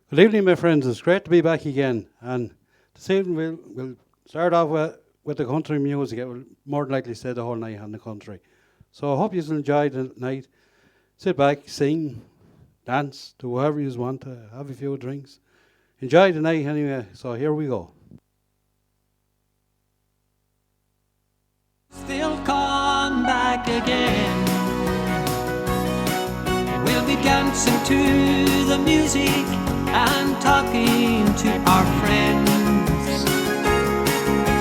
Good evening, my friends. It's great to be back again. And this evening we'll start off with the country music. It will more than likely stay the whole night on the country. So I hope you enjoy the night. Sit back, sing, dance, do whatever you want to, have a few drinks. Enjoy the night anyway. So here we go. Still come back again. We'll be dancing to the music and talking to our friends.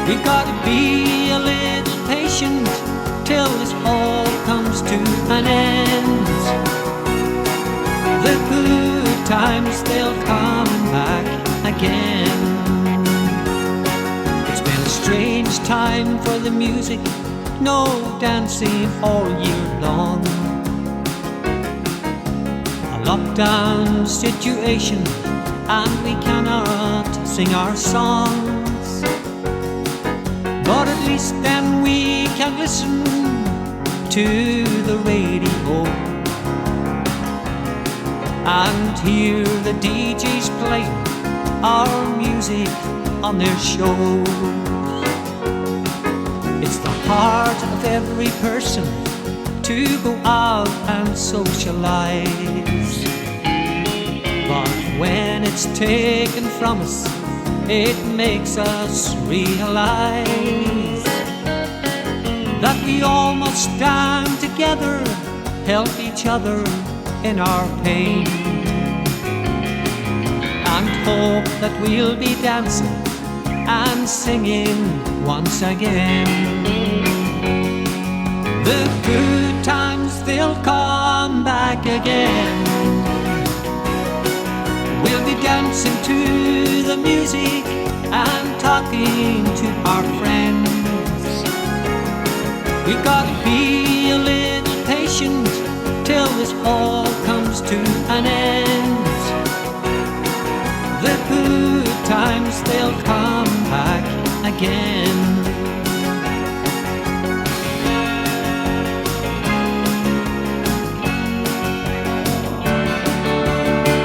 We've got to be a little patient till this all comes to an end. The good times, they'll come back again. It's been a strange time for the music, no dancing all year long. A lockdown situation, and we cannot sing our songs. But at least then we can listen to the radio and hear the DJs play our music on their shows. It's the heart of every person to go out and socialize. But when it's taken from us, it makes us realize that we all must stand together, help each other in our pain, and hope that we'll be dancing and singing once again. The good times, they'll come back again. We'll be dancing to the music and talking to our friends. We've got to be a little patient till this all comes to an end. The good times, they'll come back again.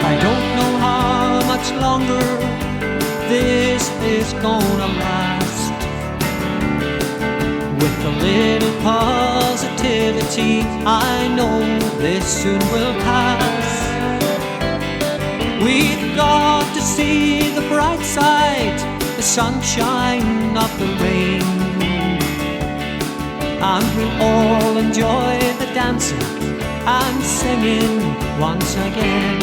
I don't know how much longer this is gonna last. With a little positivity, I know this soon will pass. We've got to see the bright side, the sunshine, not the rain. And we'll all enjoy the dancing and singing once again.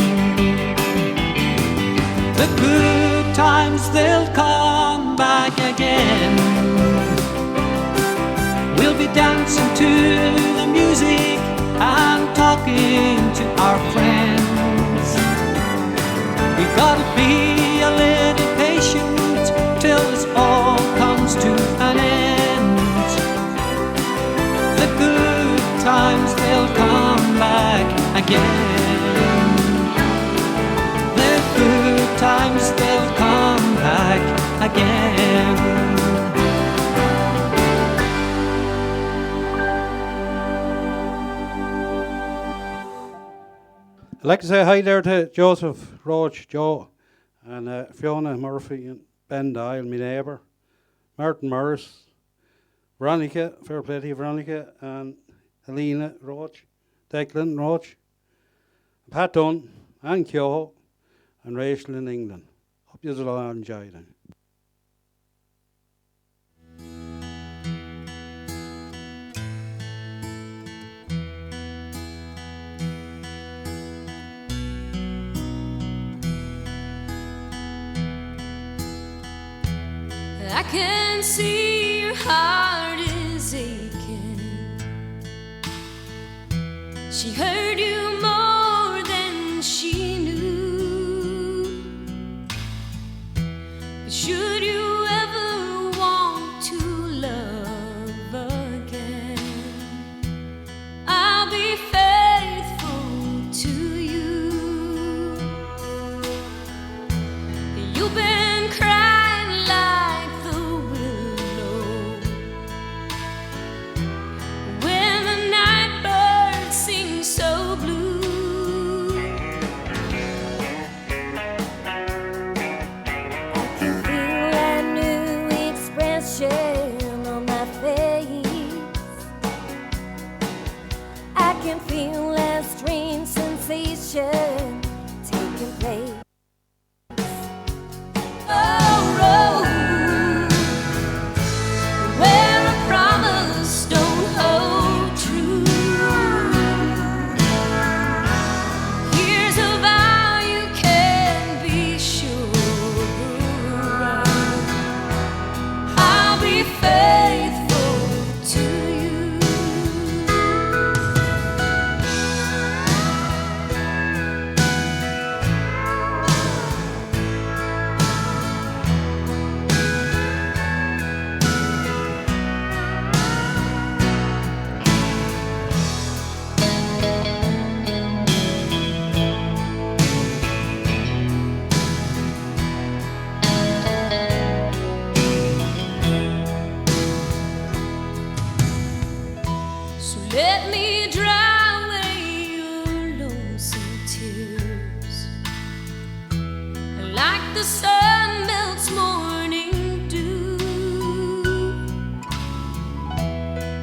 The good times, they'll come back again. We'll be dancing to the music and talking to our friends. We've got to be a little patient till this all comes to an end. The good times, they'll come back again. The good times, they'll come back again. I'd like to say hi there to Joseph, Roach, Joe, and Fiona Murphy and Ben Dial, my neighbour, Martin Morris, Veronica, fair play to you, Veronica, and Helena Roach, Declan Roach, Pat Dunn, and Keogh, and Rachel in England. Hope you all enjoy them. I can see your heart is aching. She heard you more than she knew. But should you ever want to love again, I'll be faithful to you. You've been crying like the willow when the night bird sings so blue. expression taking place. A road where a promise don't hold true. Here's a vow you can be sure of. I'll be faithful to you. So let me dry away your lonesome tears, like the sun melts morning dew,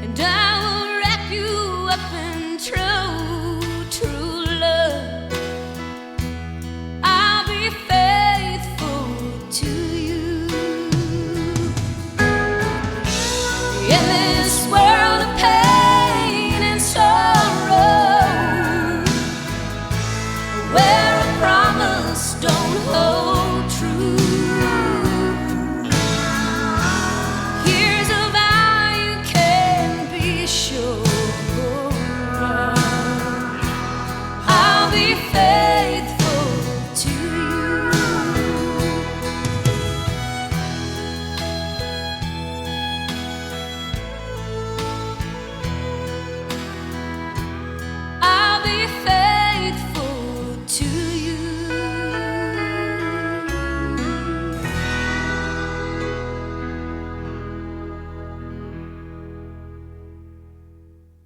and I will wrap you up in true love. I'll be faithful to you. In this world of pain and sorrow, where a promise don't hold true, here's a vow you can be sure of. I'll be faithful to you. I'll be faithful to you.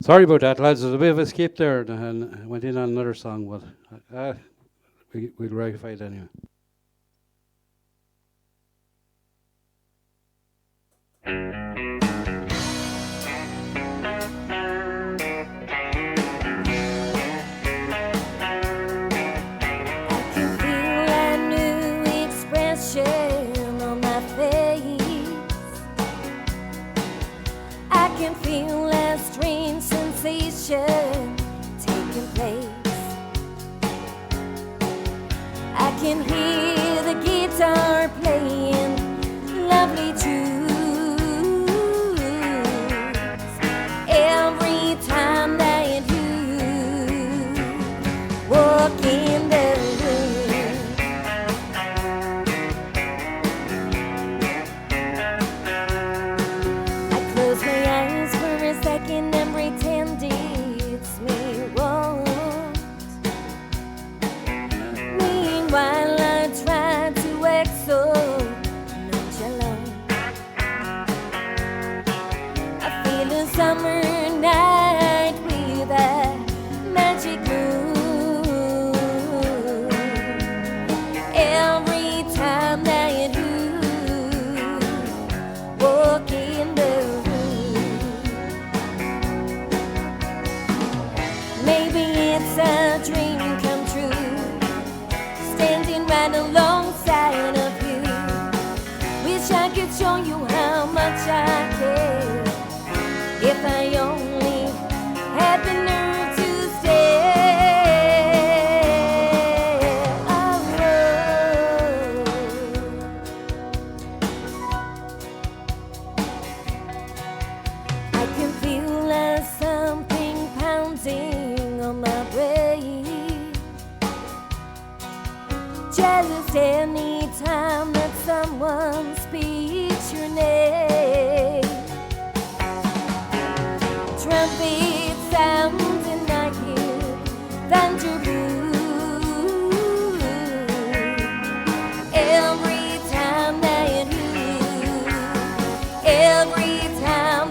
Sorry about that, lads. There's a bit of a skip there, and I went in on another song, but we'll rectify it anyway. I can feel a new expression on my face. I can feel a strange sensation taking place. I can hear the guitar playing lovely tunes every time that you walk in the room. I close my eyes for a second and pretend it's me won't. Meanwhile I try to act so nonchalant. I feel a summer night with a magic moon. Every time that you walk in the room, maybe it's a dream come true, standing right alongside of you. Wish I could show you how much I care, if I only had the nerve to stay. I can feel something pounding on my brain. Jealous anytime that someone speaks your name. Trumpet sounds and I hear thunder boom. Every time that you, every time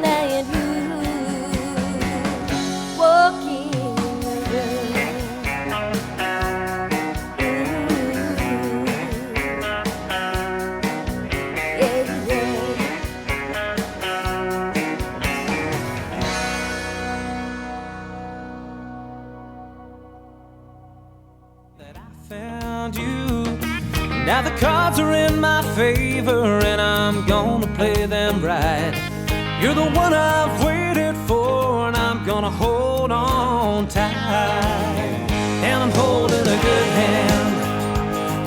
that you walk in the room. found you. Now the cards are in my favor and I'm gonna play them right. You're the one I've waited for and I'm gonna hold on tight. And I'm holding a good hand.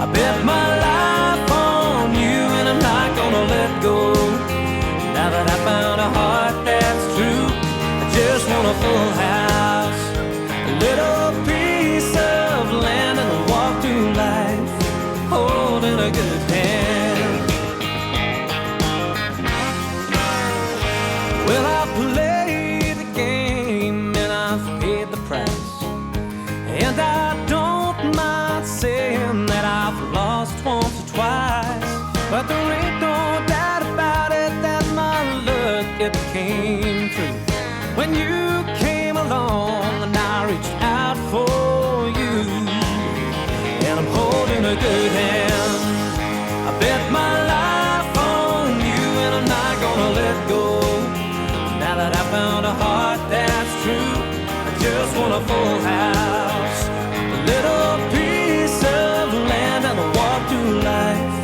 I bet my life on you and I'm not gonna let go. Now that I found a heart that's true, I just want a full house, a little piece of land, and a walk through life holding a good hand. Well, I played the game and I've paid the price, and I don't mind saying that I've lost once or twice. But there ain't no doubt about it that my luck, it came through when you came along and I reached out for you. And I'm holding a good hand. I bet my life on you and I'm not gonna let go. Now that I found a heart that's true, I just want a full house, a little piece of land, and a walk through life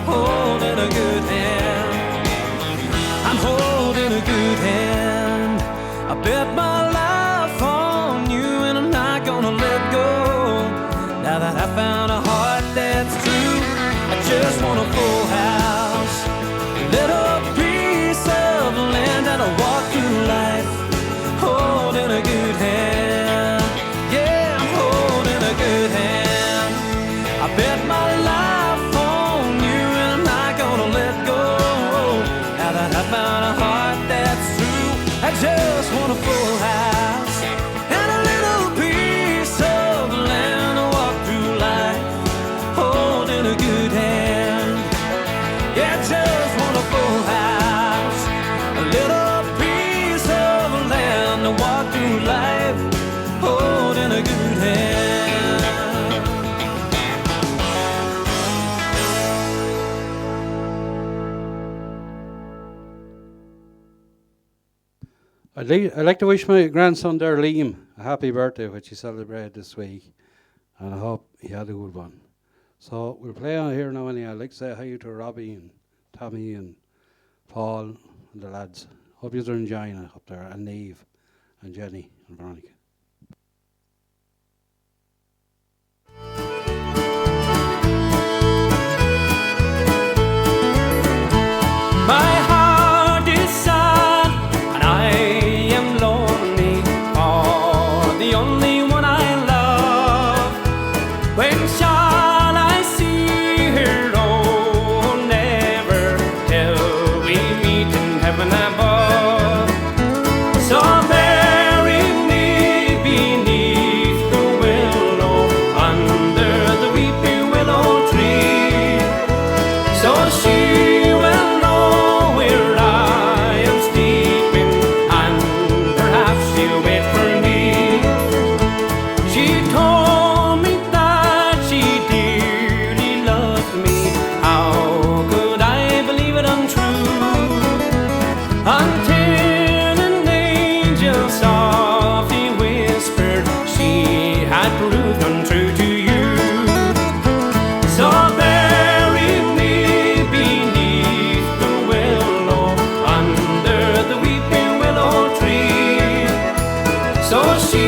holding a good hand. I'm holding a good hand. I bet my life on you and I'm not gonna let go. Now that I found a heart that's true, I just want a full house, a little piece of land, and a walk through life holding a good hand. Yeah, I'm holding a good hand. I bet my life on you and I'm not gonna let go. Now that I found a heart that's true, I just want a full house and a little piece of land, to walk through life holding a good hand. Yeah, just want a full house, a little piece of land, to walk through life holding a good hand. I'd like to wish my grandson there, Liam, a happy birthday, which he celebrated this week, and I hope he had a good one. So we'll play on here now anyhow. I'd like to say hi to Robbie and Tommy and Paul and the lads. Hope you're enjoying it up there, and Neve and Jenny and Veronica. My heart is sad and I am lonely for the only one I love. When shall I see her? Oh, never till we meet in heaven above. So bury me beneath the willow, under the weeping willow tree, so she will know where I am sleeping, and perhaps she'll wait for me. She told me that she dearly loved me. How could I believe it untrue? Until an angel softly whispered she had proved untrue to you. So bury me beneath the willow, under the weeping willow tree, so she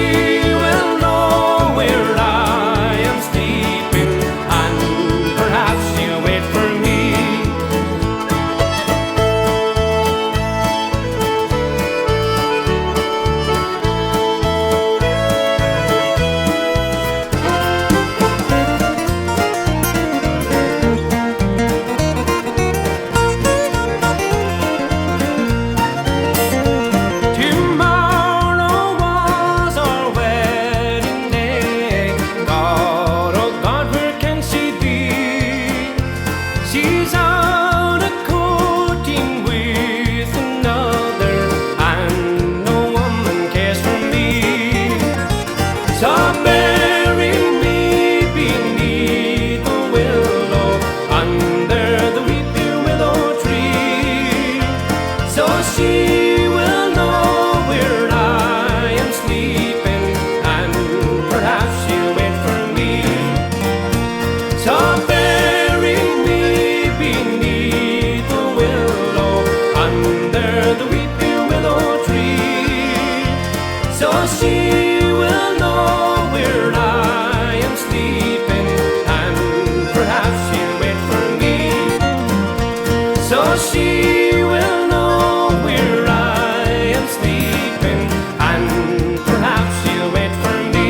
will know where I am sleeping, and perhaps she'll wait for me. Tomorrow was our wedding day. God, oh God, where can she be? She's out a courting with another, and no woman cares for me. So bury me beneath the willow, under the weeping willow tree, so she will know where I am sleeping, and perhaps she'll wait for me. so she will know where I am sleeping, and perhaps she'll wait for me. So she will know where I am sleeping, and perhaps she'll wait for me.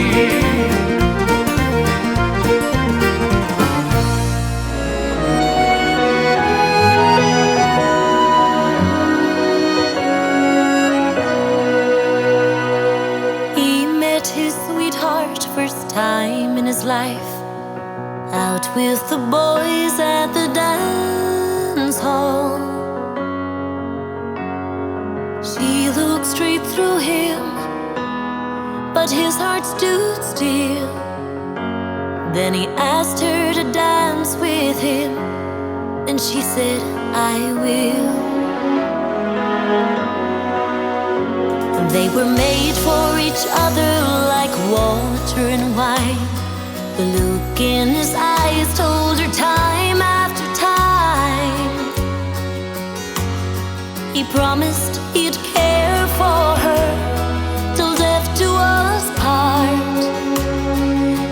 He met his sweetheart first time in his life, out with the boys at the dance hall. She looked straight through him, but his heart stood still. Then he asked her to dance with him, and she said, I will. They were made for each other like water and wine. The look in his eyes told her time after time. He promised he'd care for her till death do us part.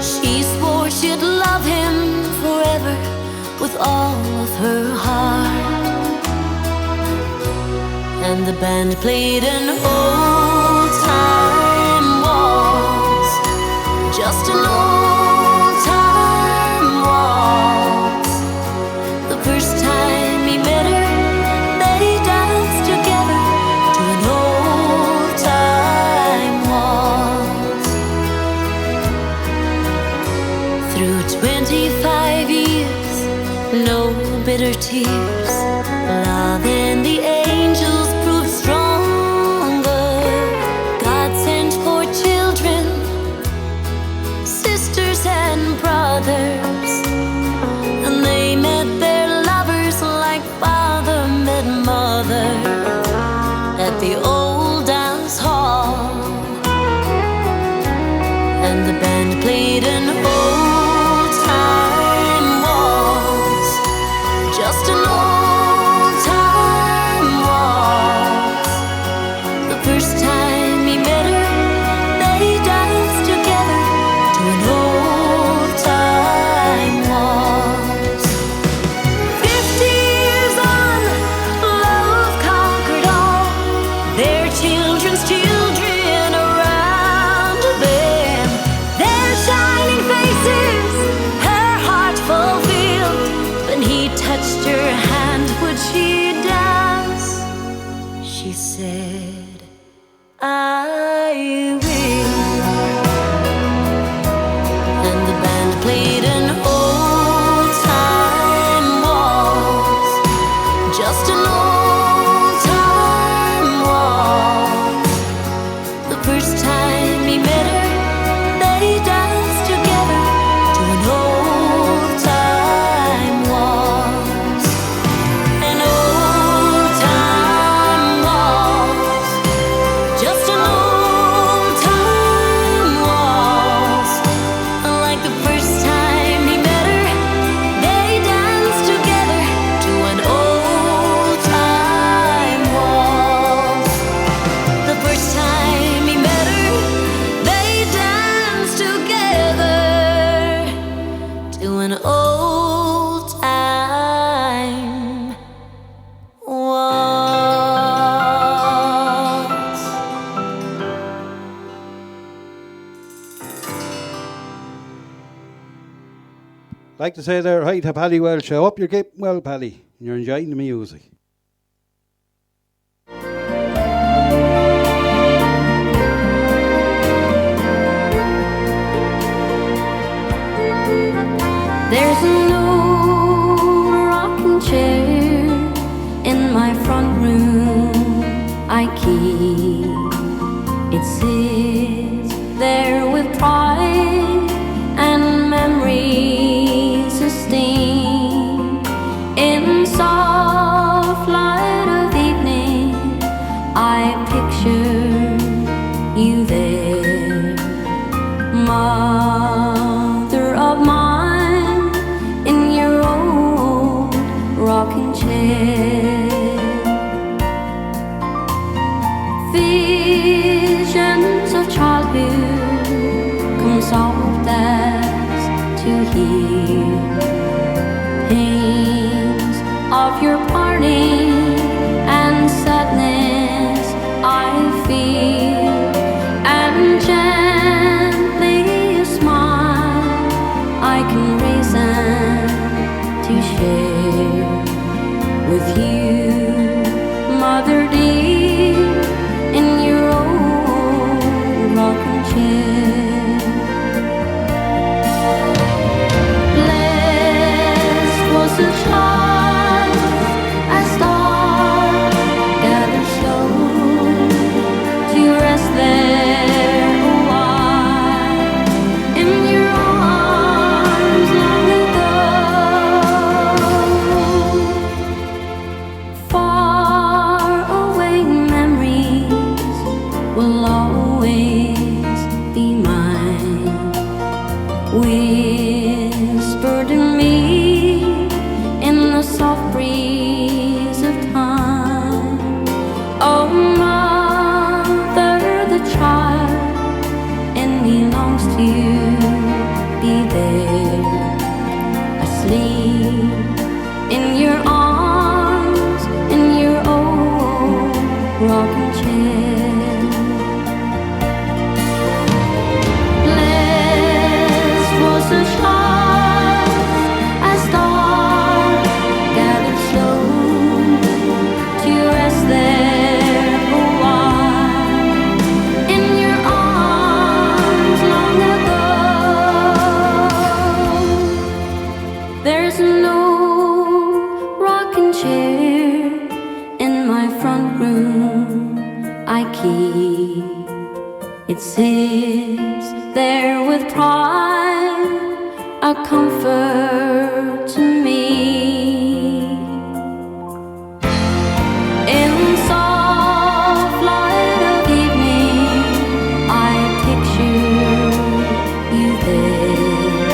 She swore she'd love him forever with all of her heart. And the band played an old-time waltz, just an old-time waltz. The first time he met her, they danced together to an old-time waltz. Through 25 years, no bitter tears, love and the angels proved stronger. God sent for children, sisters and brothers, and they met their lovers like father met mother at the old dance hall. And the band played an old-time waltz, just an old-time waltz. The first time he met her, they danced together to an old-time waltz. 50 years on, love conquered all, their children's children around them. Their shining faces, her heart fulfilled. When he touched her hand, would she dance? She said, I will. And the band played an old-time waltz, just an old-time waltz. The first time he met her, they danced together to an old-time waltz. An old-time waltz, just an old-time waltz. Like the first time he met her, they danced together to an old-time waltz. The first time he met her, they danced together to an old-time waltz. Like to say there, hi to Paddy Welsh. I hope you're keeping well, Paddy, and you're enjoying the music. There's an old rocking chair in my front room I keep. It sits there with pride and memory sustained. In soft light of evening, I picture you there, mother of mine, in your old rocking chair. Visions of gently a smile I can raise and to share with you, Mother dear, in your old rocking chair. Blessed was the child as star gathered slow to rest there a while in your arms long ago. Far away memories will always be mine, whispered to me in the soft breeze of time. Oh, mother, the child in me longs to be there, asleep in your arms, in your old rocking chair. Blessed was the child as star gathered slow to rest there a while in your arms long ago. There's no rocking chair in my front room I keep. It sits there with pride, a comfort to me. In soft light of evening, I picture you there,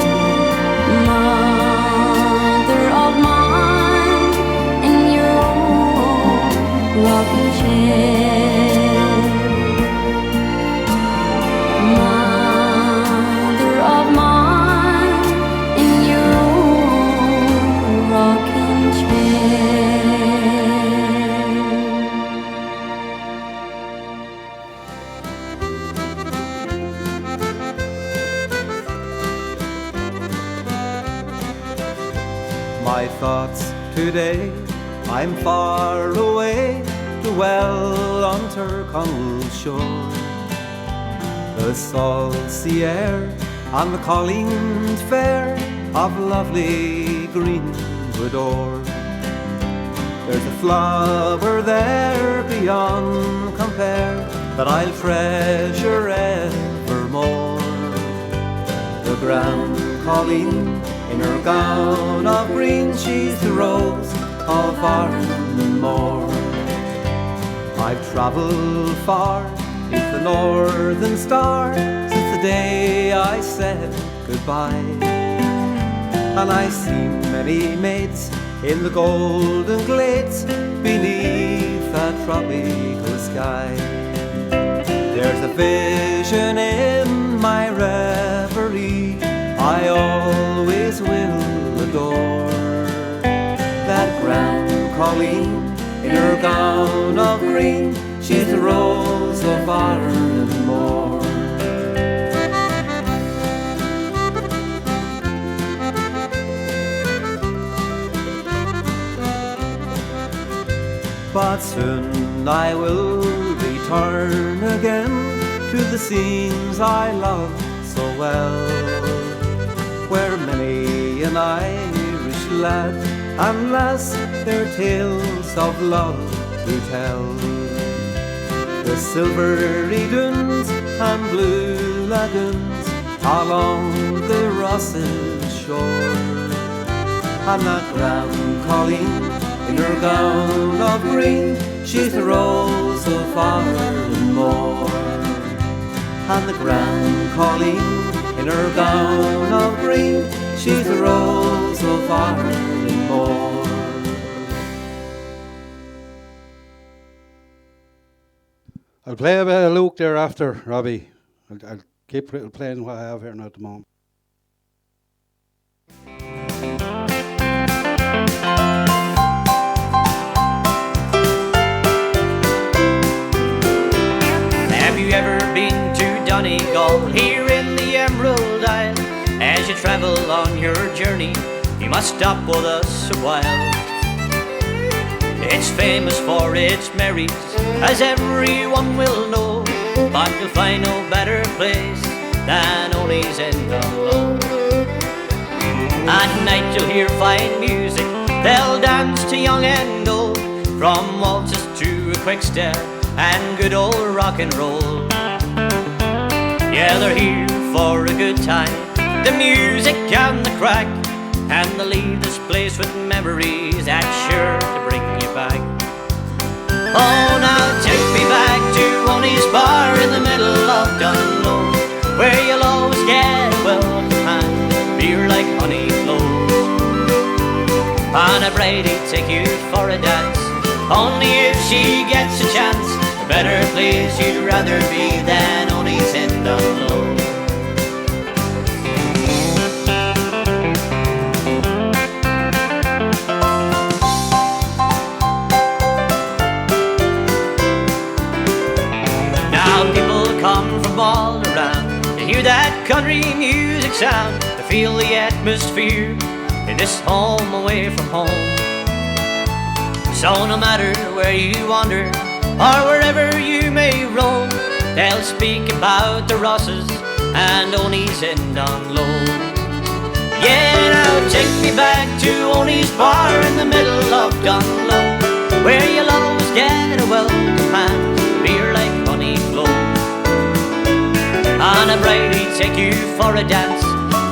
mother of mine, in your old rocking chair. Mother of mine, in your old rocking chair. My thoughts today, I'm far away, dwell on Tyrconnell shore. The salt sea air and the colleen fair of lovely Greenwood O'er. There's a flower there beyond compare that I'll treasure evermore. The grand colleen in her gown of green, she's the rose of Ardenmore. I've travelled far beneath the northern star since the day I said goodbye, and I see many mates in the golden glades beneath a tropical sky. There's a vision in my reverie I always will adore, that grand colleen in her gown of green, she's the rose of Ardenmore. But soon I will return again to the scenes I love so well, where many an Irish lad and lass their tales of love do tell. The silvery dunes and blue lagoons along the Ross's shore, and that grand colleen in her gown of green, she's the rose of Ardenmore. And the grand colleen in her gown of green, she's the rose of Ardenmore. I'll play a bit of Luke there after, Robbie. I'll keep playing what I have here now at the moment. Have you ever been to Donegal here in the Emerald Isle. As you travel on your journey, you must stop with us a while. It's famous for its merries, as everyone will know, but you'll find no better place than Oney's in Dunlow. At night you'll hear fine music, they'll dance to young and old, from waltzes to a quick step and good old rock and roll. Yeah, they're here for a good time, the music and the crack, and they'll leave this place with memories that's sure to bring you back. Oh, now take me back to Oney's bar in the middle of Dunlow, where you'll always get a welcome hand, beer like honey flows. On a Brady take you for a dance, only if she gets a chance. A better place you'd rather be than Oney's in Dunlow. Come from all around to hear that country music sound, to feel the atmosphere in this home away from home. So no matter where you wander or wherever you may roam, they'll speak about the Rosses and Oney's in Dunlow. Yeah, now take me back to Oney's bar in the middle of Dunlow, where you'll always get a welcome hand, beer like honey flows. On a Brady take you for a dance,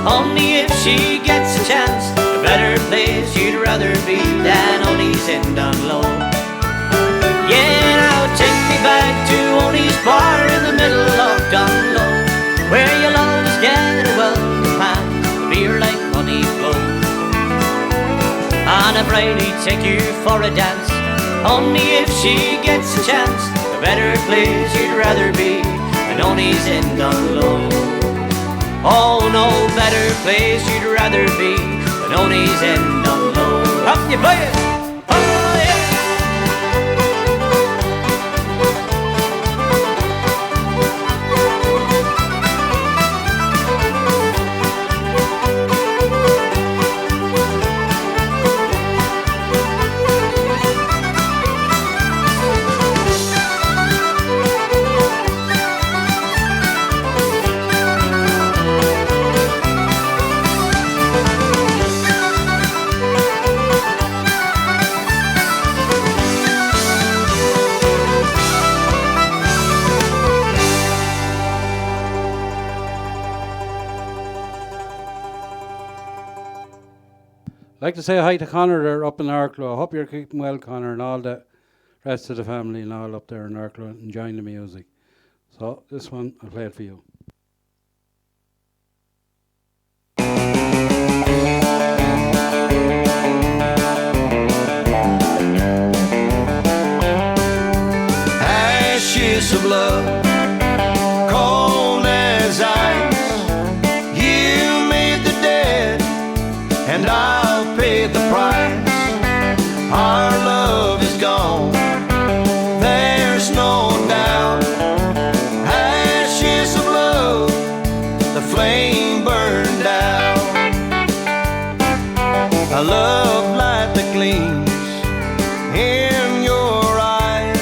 only if she gets a chance. A better place you'd rather be than Oney's in Dunlow. Yeah, now take me back to Oney's bar in the middle of Dunlow, where you'll always get a welcome hand, beer like honey flows. On a Brady take you for a dance, only if she gets a chance. A better place you'd rather be than Oney's in Dunlow. Oh, no better place you'd rather be than Oney's in Dunlow. Up you play it! Oh, yeah! I'd like to say hi to Connor there up in Arklow. I hope you're keeping well, Connor, and all the rest of the family and all up there in Arklow enjoying the music. So this one, I'll play it for you. Ashes of love, cold as ice. You made the dead, and I'll pay the price. Our love is gone, there's no doubt. Ashes of love, the flame burned out. A love light that gleams in your eyes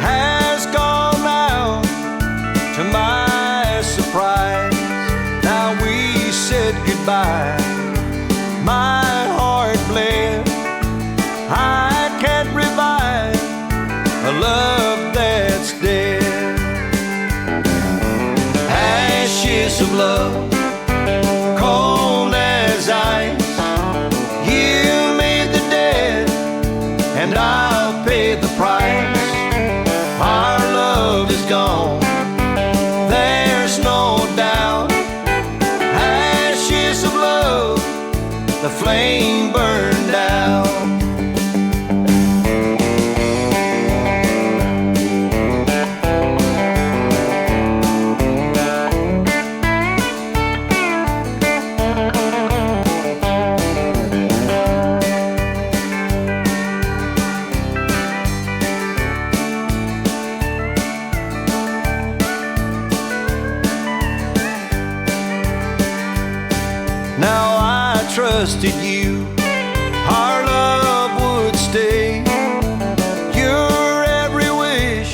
has gone out, to my surprise. Now we said goodbye, my heart bled. I can't revive a love that's dead. Ashes of love, cold as ice. You made the dead, and I'll pay the price. Our love is gone, there's no doubt. Ashes of love, the flame burned out. how I trusted you. Our love would stay. Your every wish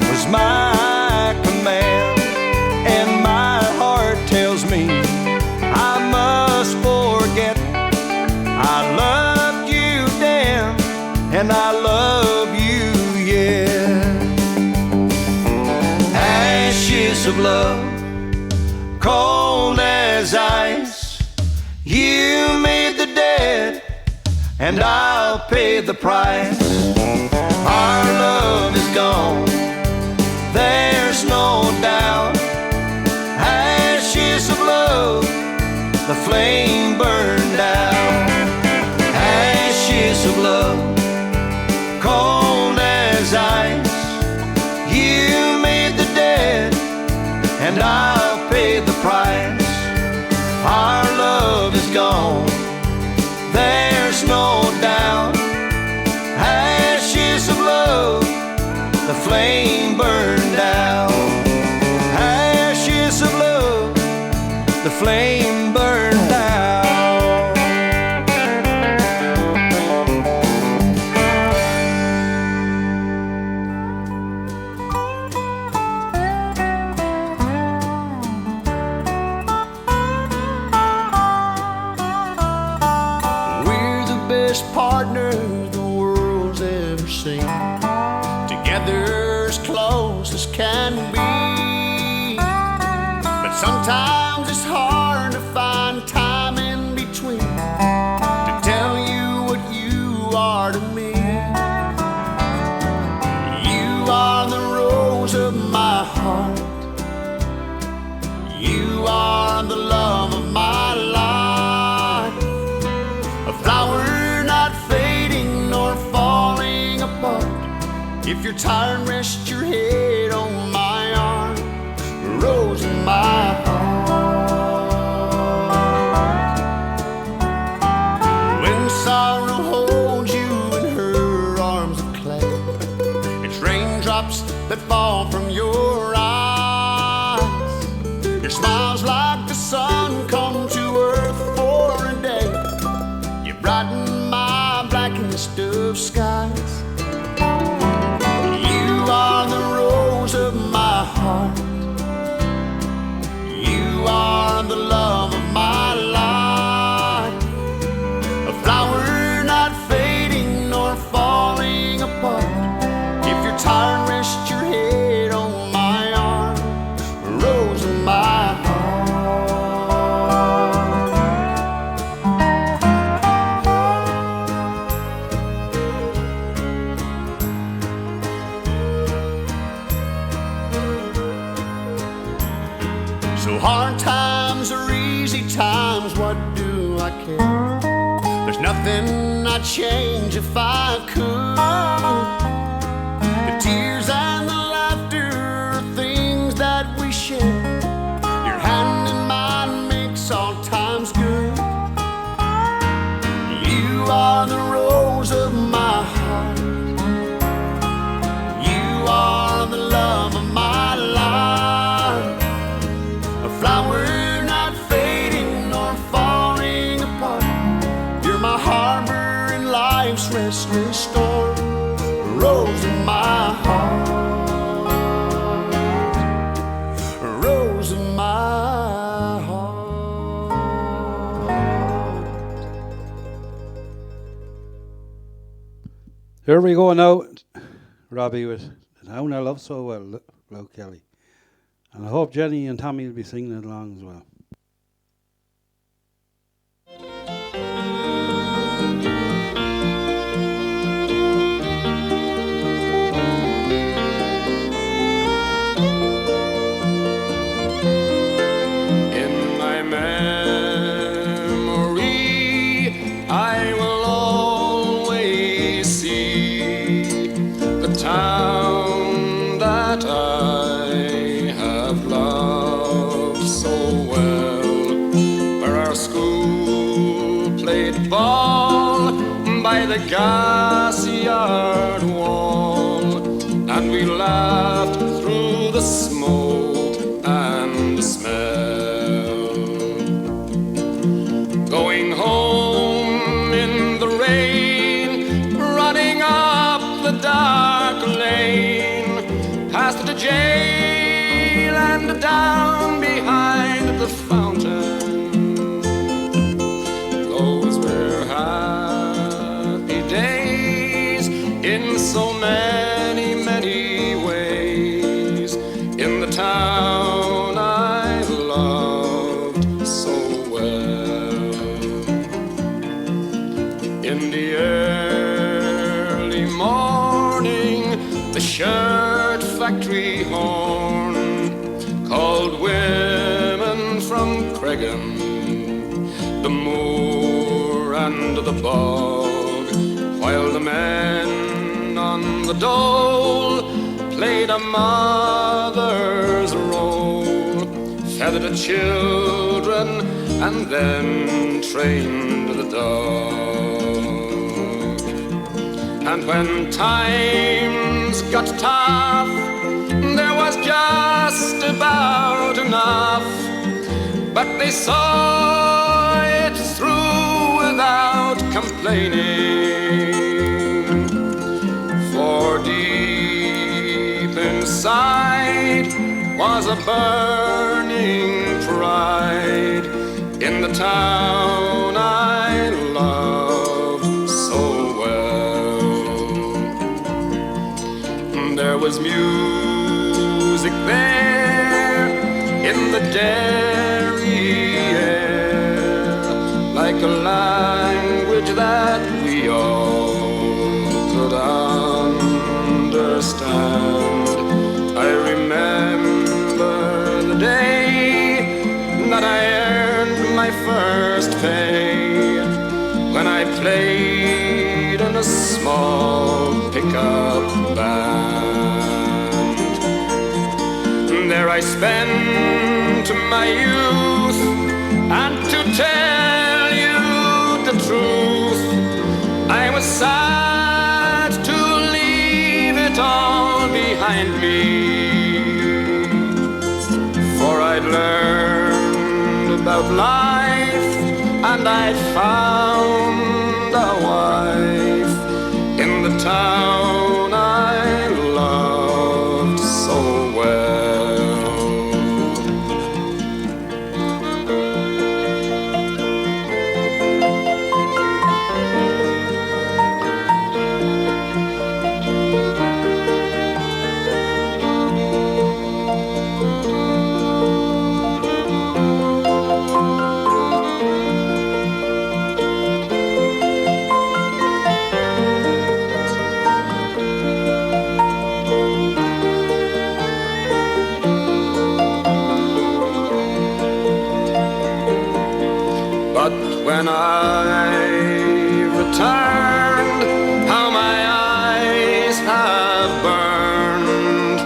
was my command, and my heart tells me I must forget. I loved you then, and I love you yet. Ashes of love, cold as ice. You made the dead, and I'll pay the price. Our love is gone, there's no doubt. Ashes of love, the flame burned out. Ashes of love, cold as ice. You made the dead, and I'll pay the price. Our love is gone, there's no doubt. Ashes of love, the flame burned out. Ashes of love, the flame burned out. Partners the world's ever seen, together as close as can be. But sometimes it's hard to find time in between to tell you what you are to me. You are the rose of my heart. You are the love of my life. A flower if you're tired, rest your head on my arm, rose in my heart. When sorrow holds you in her arms of clay, it's raindrops that fall from your eyes. Your smile's like the sun come to earth for a day. You brighten my blackest of skies. You are the rose of my heart. You are the love of my life. A flower not fading nor falling apart. If you're tired, rest your head on my arm, rose of my hard times or easy times, what do I care? There's nothing I'd change if I could. The tears and the laughter are things that we share. Your hand in mine makes all times good. You are the rose of my heart. You are the love of my life. Flower not fading nor falling apart. You're my harbor in life's restless storm, rose in my heart, rose in my heart. Here we go now, Robbie, with The Town I Love So Well, Lou Kelly. And I hope Jenny and Tommy will be singing it along as well. In my memory, I will always see the town that I loved so well, where our school played ball by the gas yard wall, and we laughed through the smoke and the smell. dragon, the moor and the bog, while the men on the dole played a mother's role, fed the children and then trained the dog. And when times got tough, there was just about enough, but they saw it through without complaining. For deep inside was a burning pride in the town I loved so well. There was music there in the dairy air, like a language that we all could understand. I remember the day that I earned my first pay, when I played in a small pickup band. There I spent my youth, and to tell you the truth, I was sad to leave it all behind me. For I'd learned about life, and I'd found a wife in the town I loved so well. When I returned, how my eyes have burned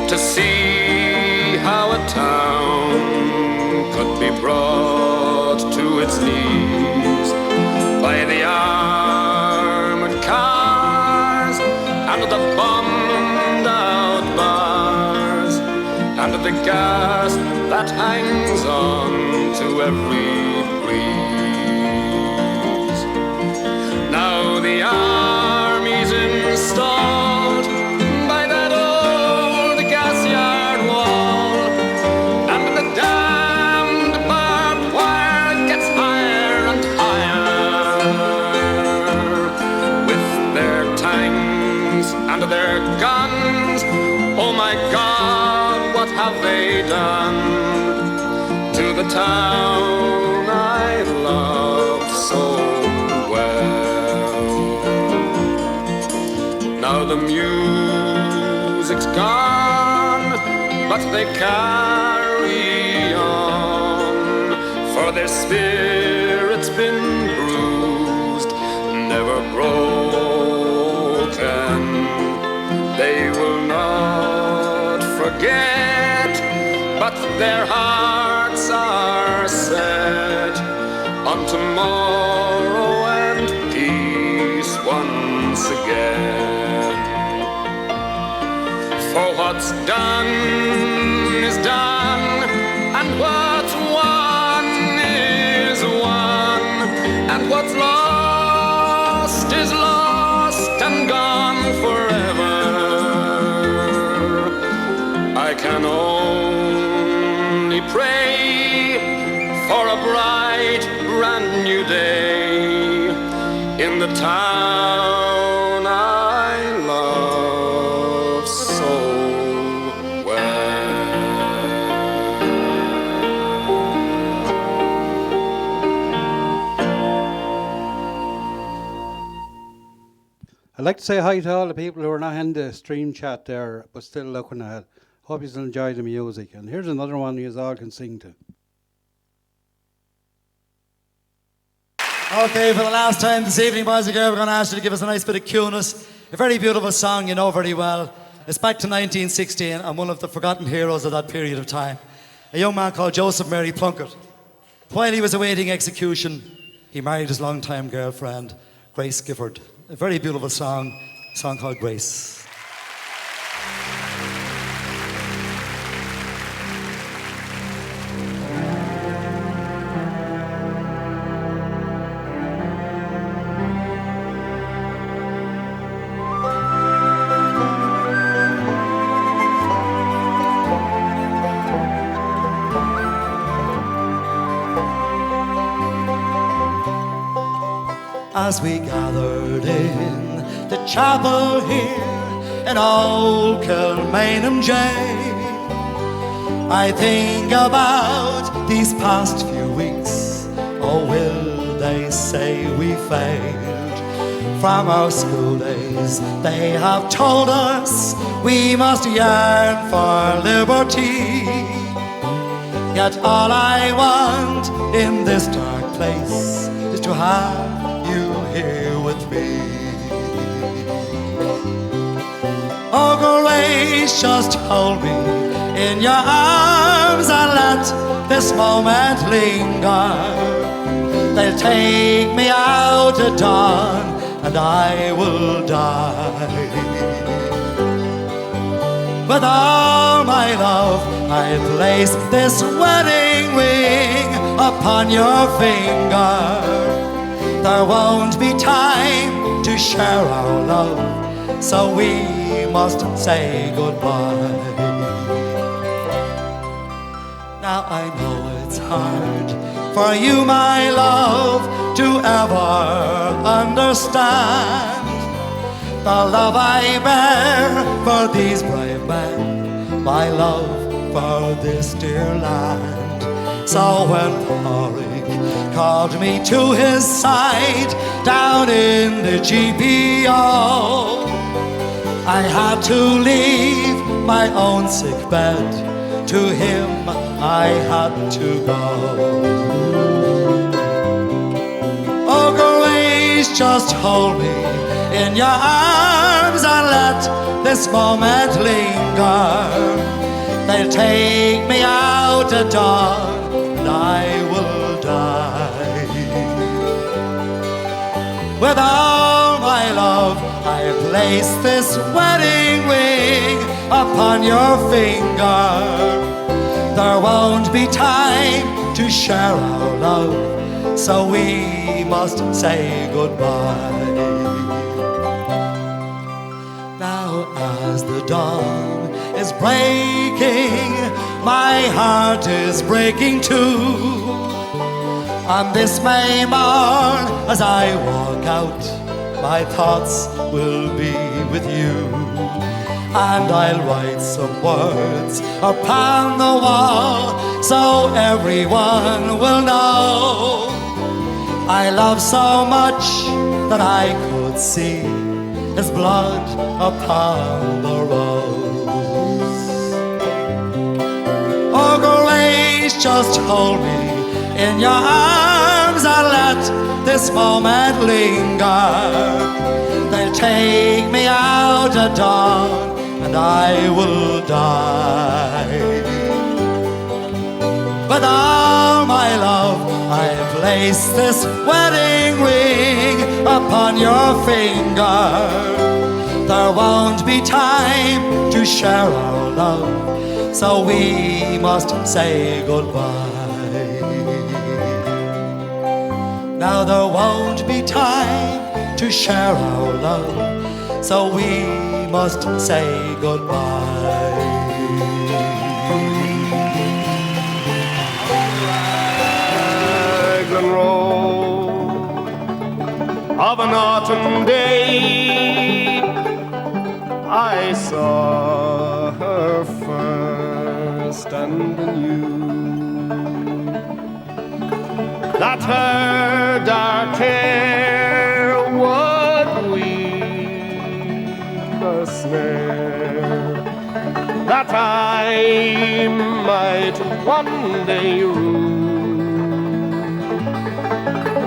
to see how a town could be brought to its knees by the armored cars and the bombed out bars and the gas that hangs on to every the army's installed by that old gas yard wall, and the damned barbed wire gets higher and higher. With their tanks and their guns, oh my God, what have they done to the town I loved so well? Now the music's gone, but they carry on, for their spirit's been bruised, never broken. They will not forget, but their hearts are set on tomorrow and peace once again. For what's done is done, and what's won is won, and what's lost is lost and gone forever. I can only pray for a bright, brand new day in the town I love so well. I'd like to say hi to all the people who are not in the stream chat there, but still looking ahead. Hope you enjoy the music. And here's another one you all can sing to. Okay, for the last time this evening, boys and girls, we're going to ask you to give us a nice bit of cuteness. A very beautiful song you know very well. It's back to 1916 and one of the forgotten heroes of that period of time. A young man called Joseph Mary Plunkett. While he was awaiting execution, he married his longtime girlfriend, Grace Gifford. A very beautiful song, a song called Grace. As we gathered in the chapel here in old Kilmainham jail, I think about these past few weeks. Oh, will they say we failed? From our school days they have told us we must yearn for liberty. Yet all I want in this dark place is to have you here with me. Oh, Grace, just hold me in your arms and let this moment linger. They'll take me out at dawn and I will die. With all my love I place this wedding ring upon your finger. There won't be time to share our love, so we must say goodbye. Now I know it's hard for you, my love, to ever understand the love I bear for these brave men, my love for this dear land. So when Porrick called me to his side down in the GPO, I had to leave my own sick bed. To him I had to go. Oh, Grace, just hold me in your arms and let this moment linger. They'll take me out at dawn and I will die. With all my love I place this wedding ring upon your finger. There won't be time to share our love, so we must say goodbye. Now as the dawn is breaking, my heart is breaking too. On this May morn, as I walk out, my thoughts will be with you. And I'll write some words upon the wall so everyone will know I love so much that I could see his blood upon the rose. Oh, Grace, just hold me in your arms and let this moment linger. They'll take me out at dawn and I will die. With all my love I place this wedding ring upon your finger. There won't be time to share our love, so we must say goodbye. Now there won't be time to share our love, so we must say goodbye. Raglan Road of an autumn day, I saw her first and knew that her dark hair would weave a snare that I might one day rule.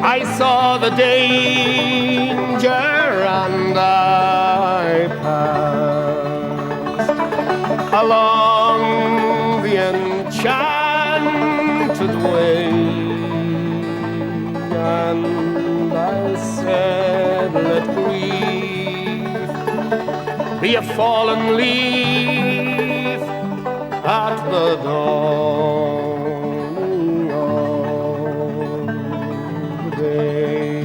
I saw the danger and I passed along the enchanted way, and I said, let grief be a fallen leaf at the dawning of the day.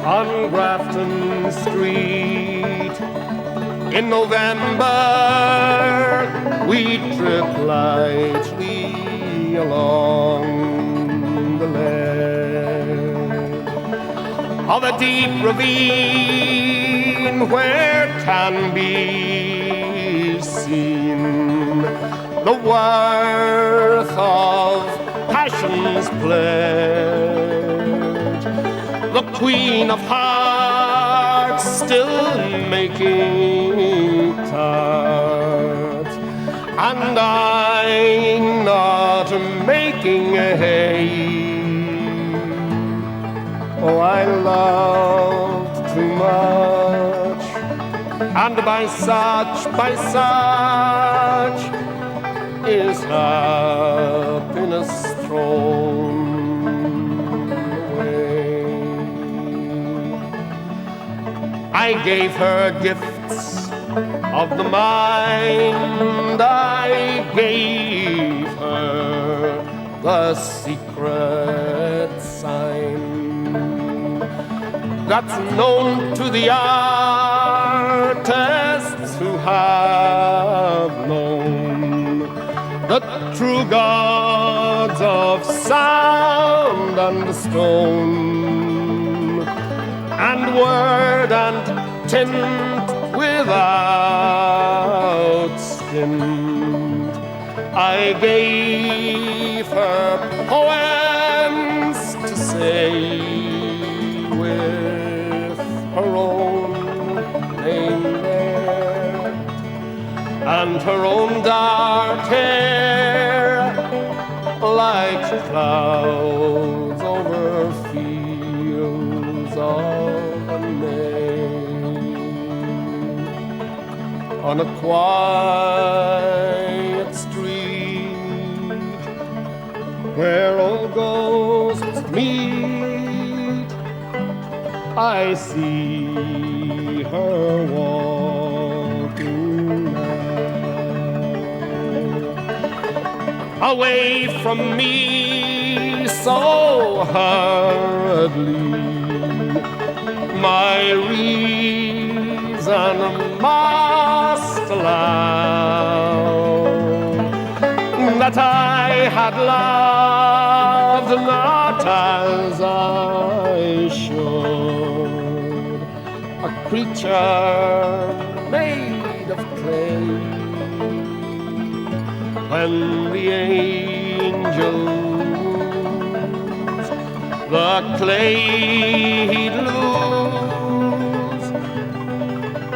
On Grafton Street in November we trip lightly along the ledge of a deep ravine where can be seen the worth of passion's pledge. The Queen of Hearts still making tarts, and I not making hay. Oh, I loved too much, and by such is happiness thrown away. I gave her gifts of the mind, I gave her the secret sign that's known to the artists who have known the true gods of sound and stone, and word and tint without stint. I gave her poems to say with her own name there, and her own dark hair like clouds over fields of May. On a quiet street where all ghosts meet, I see her walking now, away from me so hurriedly. My reason must allow that I had loved not as I should, a creature made of clay. When the angels the clay he'd lose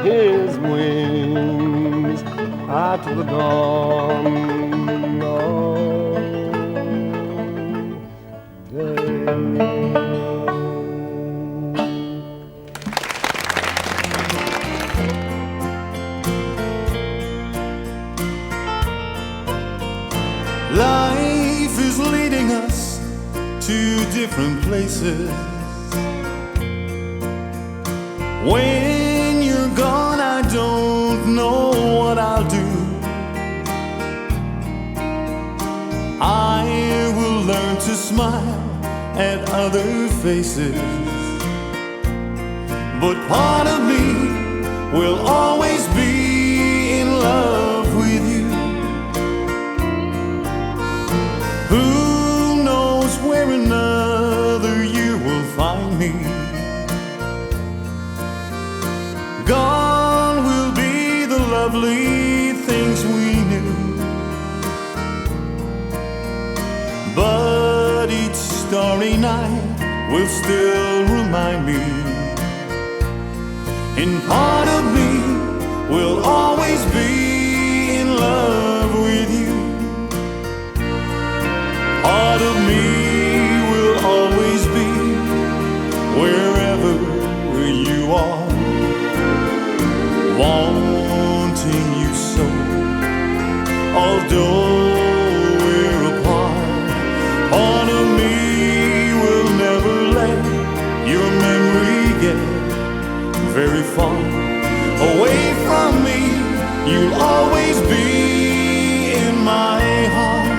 his wings at the dawn of day. Life is leading us to different places. When you're gone, I don't know what I'll do. I will learn to smile at other faces, but part of me will always be in love with you. Who knows where another year will find me? Gone will be the lovely things we knew, but each starry night will still remind me, and part of me will always be in love with you. Part of me very far away from me. You'll always be in my heart.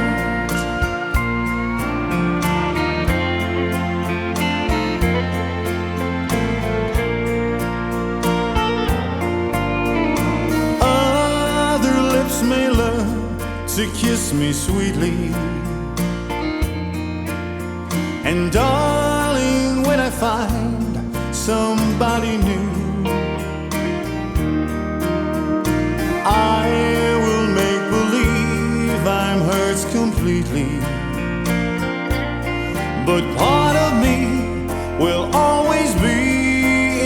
Other lips may learn to kiss me sweetly, and darling, when I find somebody new, I will make believe I'm hers completely. But part of me will always be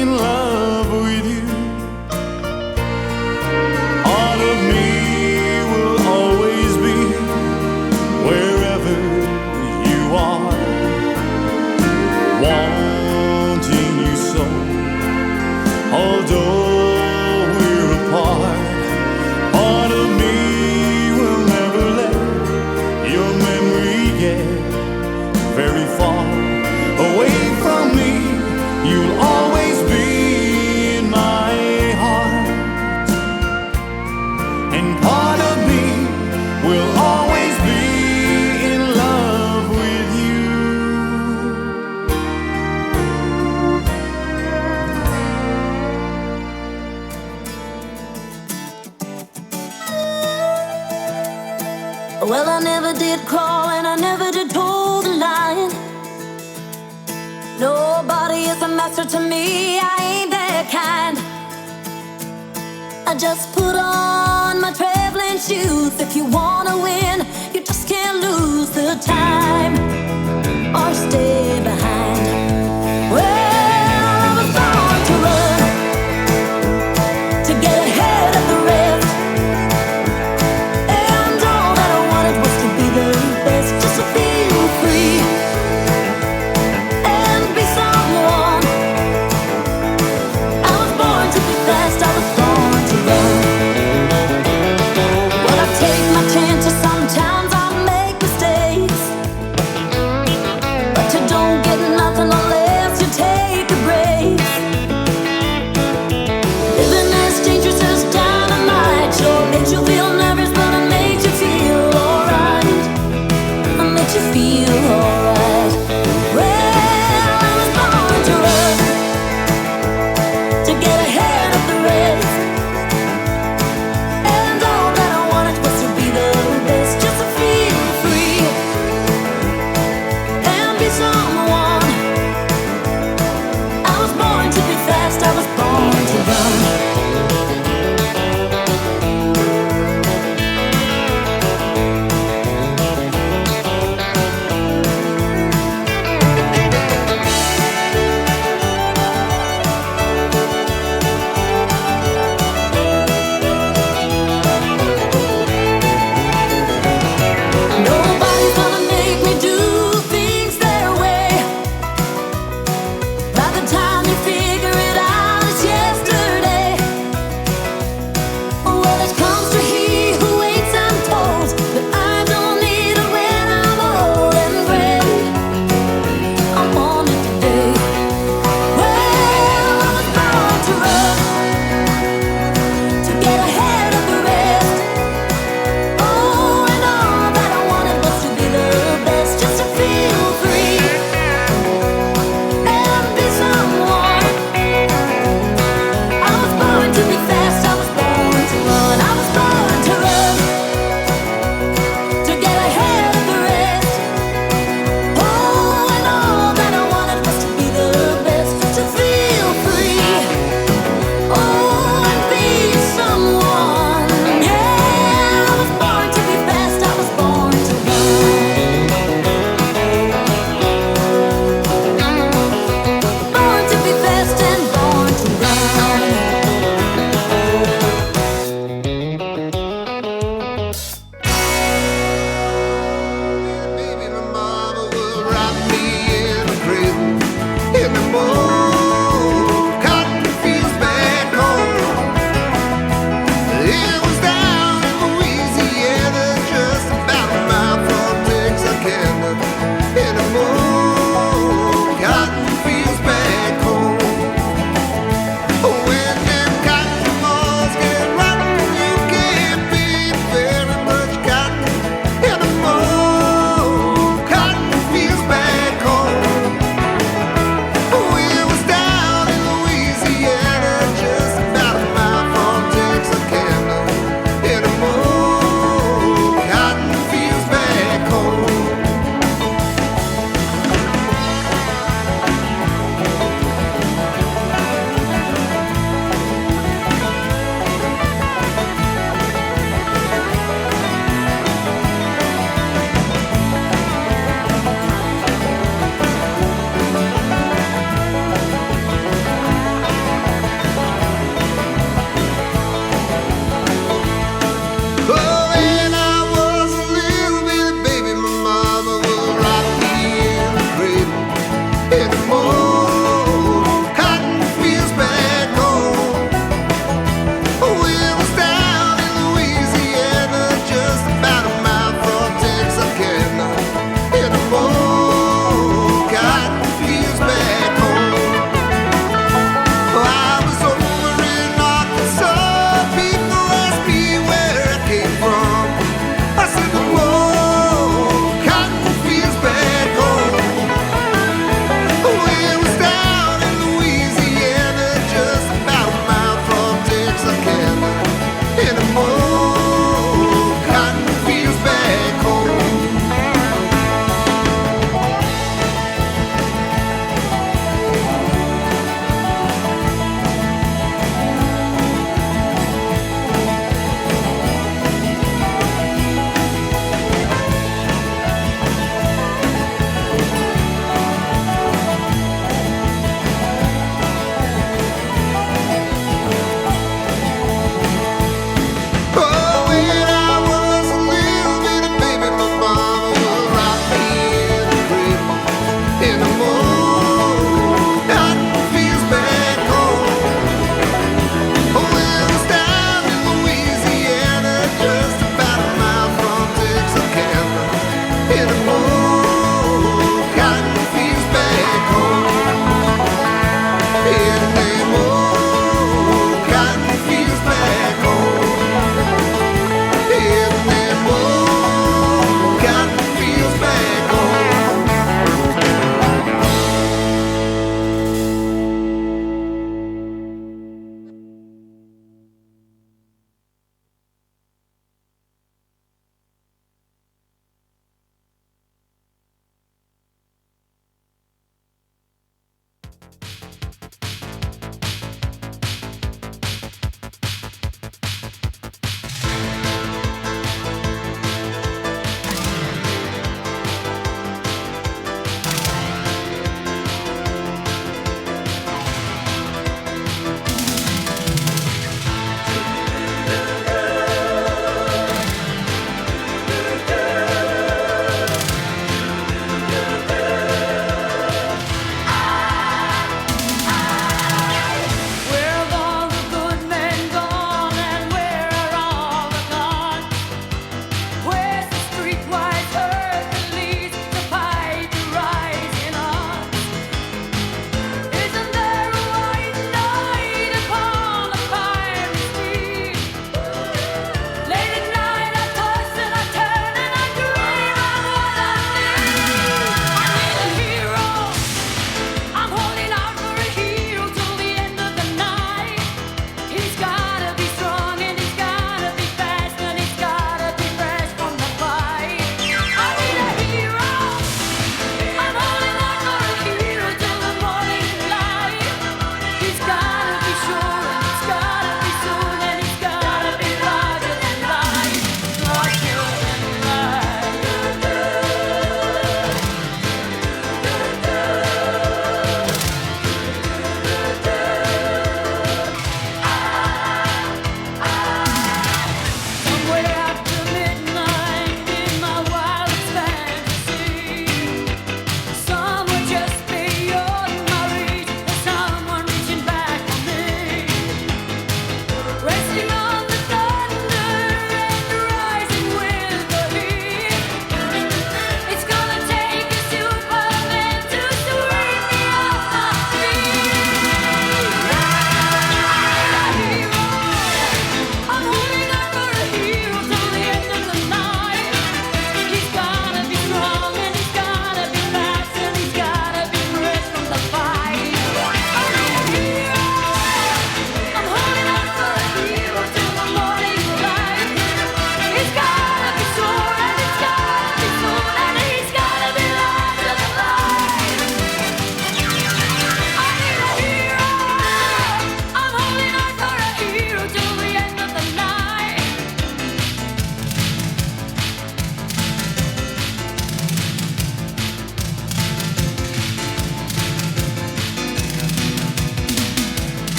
in love with you. Part of me will always be wherever you are, wanting you so. Although we're apart, part of me will never let your memory get very far away from me. You'll always be in my heart, and part of me will always be in love with you. Well, I never did crawl and I never did toe the line. Nobody is a master to me, I ain't that kind. I just put on my traveling shoes. If you wanna win, you just can't lose the time or stay behind. Well, I was born to run, to get ahead of the rest, and all that I wanted was to be the best, just to feel free and be someone. I was born to be fast, I was born to run. Well, I take my chances on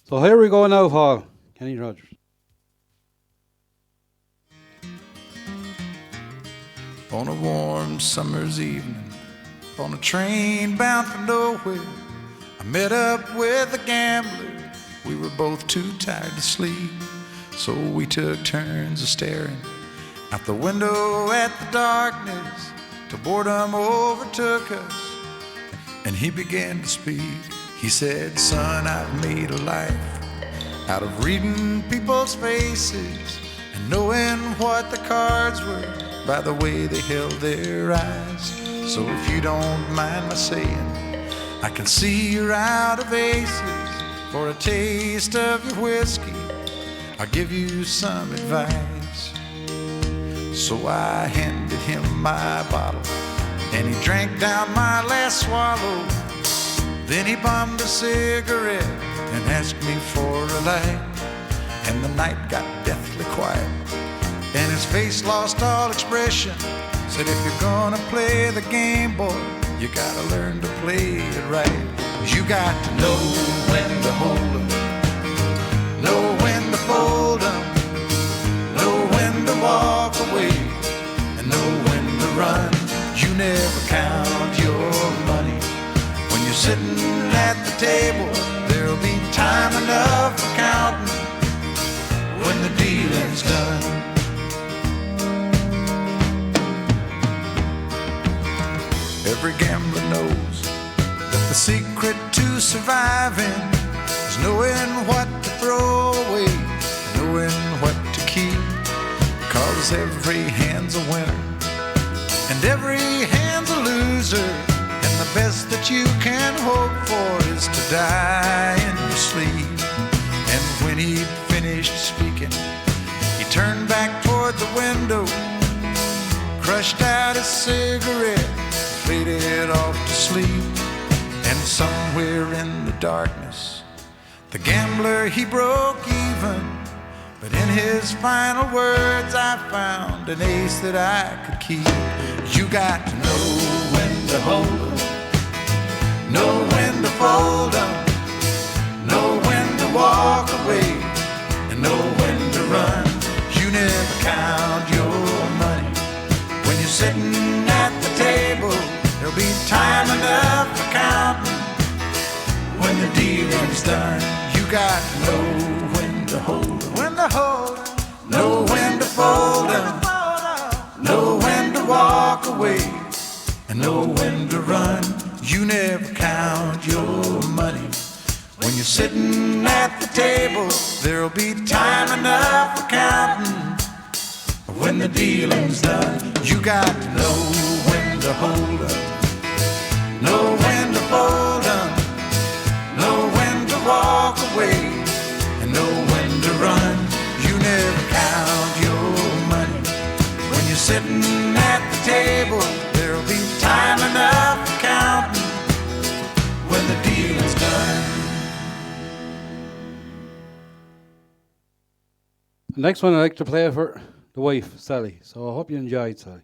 So here we go now, Paul. Kenny Rogers. On a warm summer's evening, on a train bound for nowhere, I met up with a gambler. We were both too tired to sleep, so we took turns of staring out the window at the darkness till boredom overtook us, and he began to speak. He said, "Son, I've made a life out of reading people's faces and knowing what the cards were by the way they held their eyes. So if you don't mind my saying, I can see you're out of aces. For a taste of your whiskey, I'll give you some advice." So I handed him my bottle, and he drank down my last swallow. Then he bummed a cigarette and asked me for a light, and the night got deathly quiet, and his face lost all expression. Said, "If you're gonna play the game, boy, you gotta learn to play it right. You got to know when to hold 'em, know when to fold 'em, know when to walk away, and know when to run. You never count your money when you're sitting at the table. There'll be time enough for counting when the dealing's done." Every gambler knows that the secret to surviving is knowing what to throw away, knowing what to keep. Cause every hand's a winner and every hand's a loser, and the best that you can hope for is to die in your sleep. And when he finished speaking, he turned back toward the window, crushed out his cigarette, faded off to sleep. And somewhere in the darkness, the gambler, he broke even. But in his final words, I found an ace that I could keep. You got to know when to hold 'em, know when to fold 'em, know when to walk away, and know when to run. You never count your money when you're sitting at the table. There'll be time enough for counting when the dealing's done. You got to know when to hold 'em, when to hold 'em, know when to fold 'em, know when to walk away, and know when to run. You never count your money when you're sitting at the table. There'll be time enough for counting when the dealing's done. You got to know when to hold 'em, know when to fold 'em, know when to walk away, and know when to run. You never count your money when you're sitting at the table. There'll be time enough for counting when the dealing's done. The next one I like to play for the wife, Sally. So I hope you enjoyed, Sally.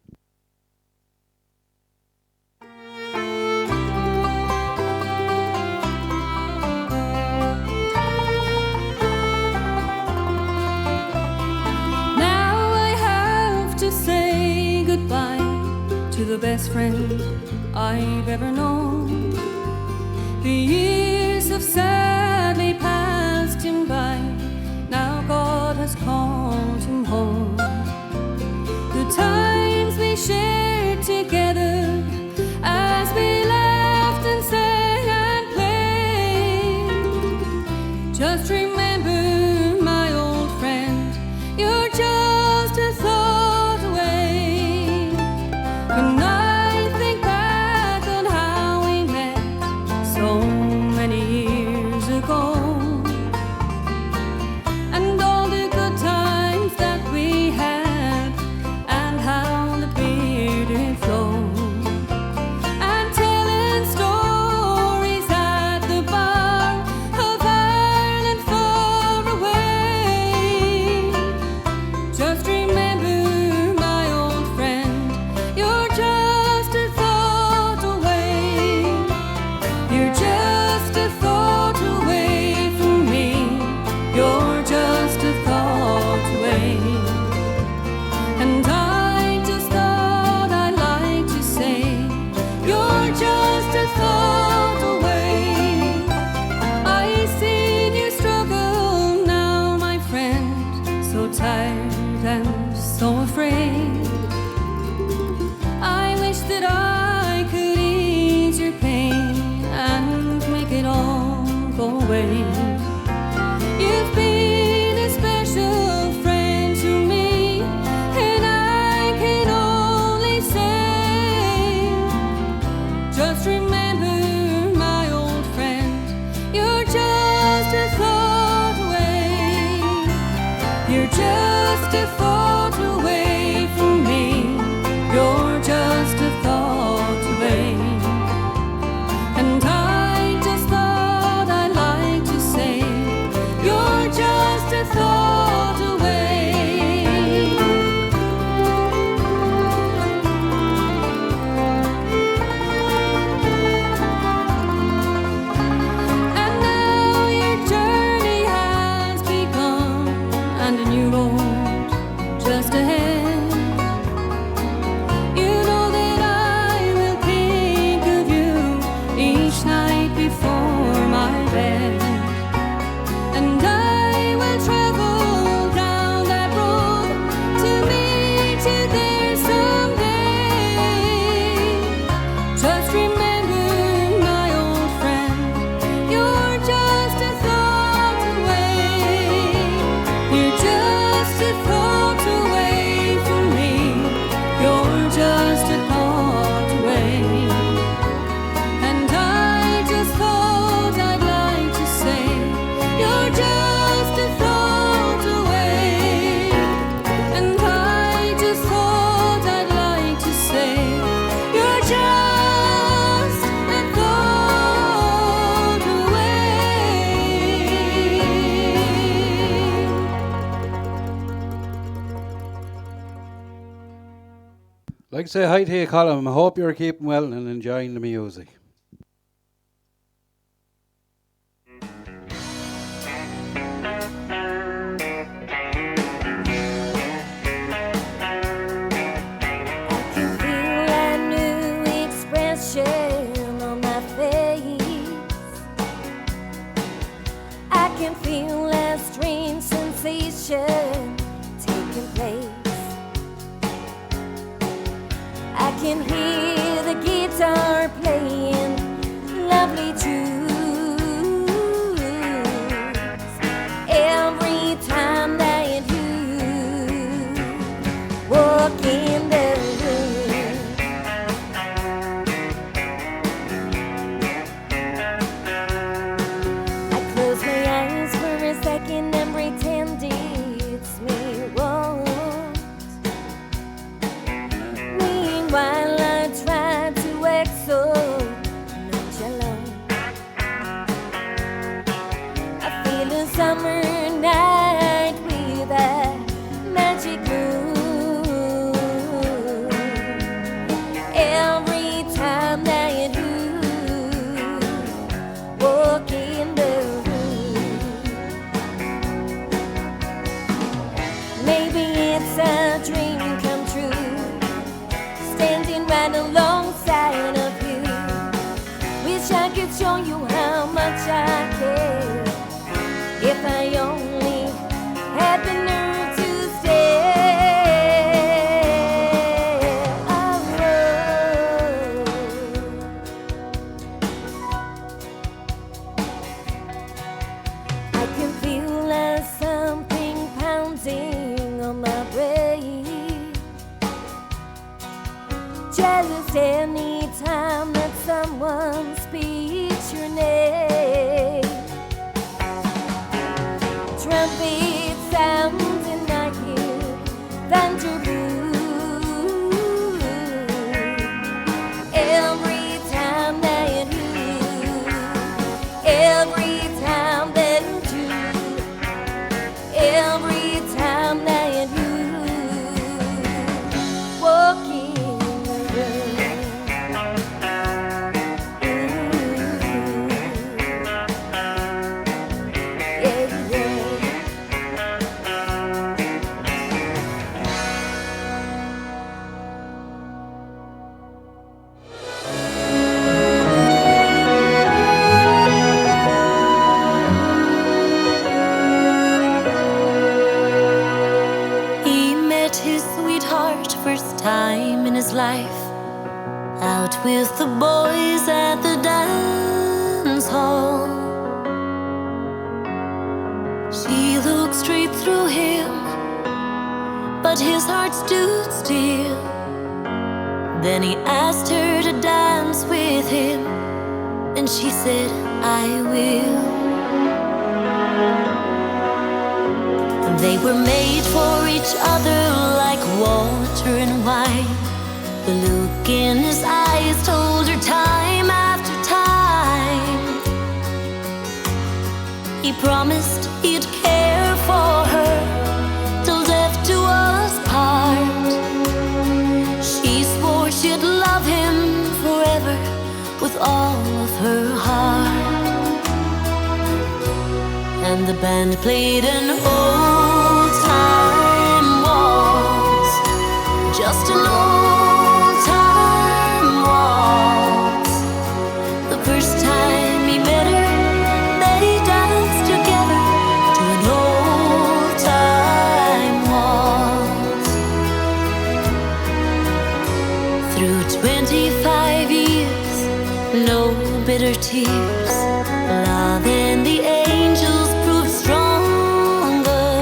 To the best friend I've ever known. The years have sadly passed him by. Now God has called him home. The times we shared together as we laughed and sang and played. Just remember, my old friend, you're just a thought away. When I think back on how we met so many years ago, and all the good times that we had, and how the beer just a thought away. I seen you struggle now, my friend, so tired and so afraid. I wish that I could ease your pain and make it all go away. You've been a special friend to me, and I can only say, just remember, my old friend, you're just a thought away. You're just a thought away from me. You're just a thought away. And I just thought I'd like to say, you're just a thought away. And now your journey has begun, and a new road just ahead. You know that I will think of you each night before my bed, and I will travel down that road to meet you there someday. Just remember, my old friend, you're just a thought away. You're just a thought away from me. You're just a thought away. And I just thought I'd like to say, you're just a thought away. And I just thought I'd like to say, you're just a thought away. Like to say hi to you, Colin. I hope you're keeping well and enjoying the music. Feel that new expression on my face. I can feel that strange sensation taking place. I can hear the guitar playing lovely tunes every time that you walk in the room. I close my eyes for a second and pretend it's me. Whoa. Meanwhile, I try to act so stood still. Then he asked her to dance with him, and she said, I will. They were made for each other like water and wine. The look in his eyes told her time after time. He promised he'd care for her till death do us part. She swore she'd love him forever with all of her heart. And the band played an old-time waltz, just an old-time waltz. The first time he met her, they danced together to an old-time waltz. Through 25 years, no bitter tears, love and the angels proved stronger.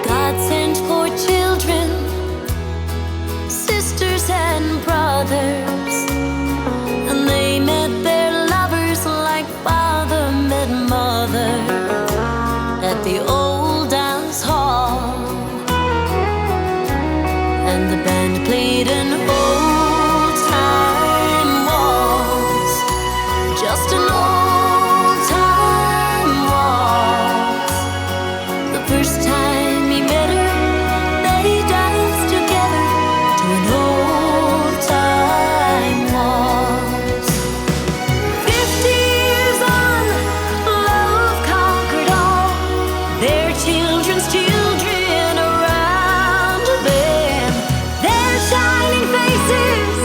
God sent for children, sisters and brothers, and they met their lovers like father met mother at the old dance hall. And the band played an old-time waltz, just an old-time waltz. The first time he met her, they danced together to an old-time waltz. 50 years on, love conquered all, their children's children around them. Their shining faces,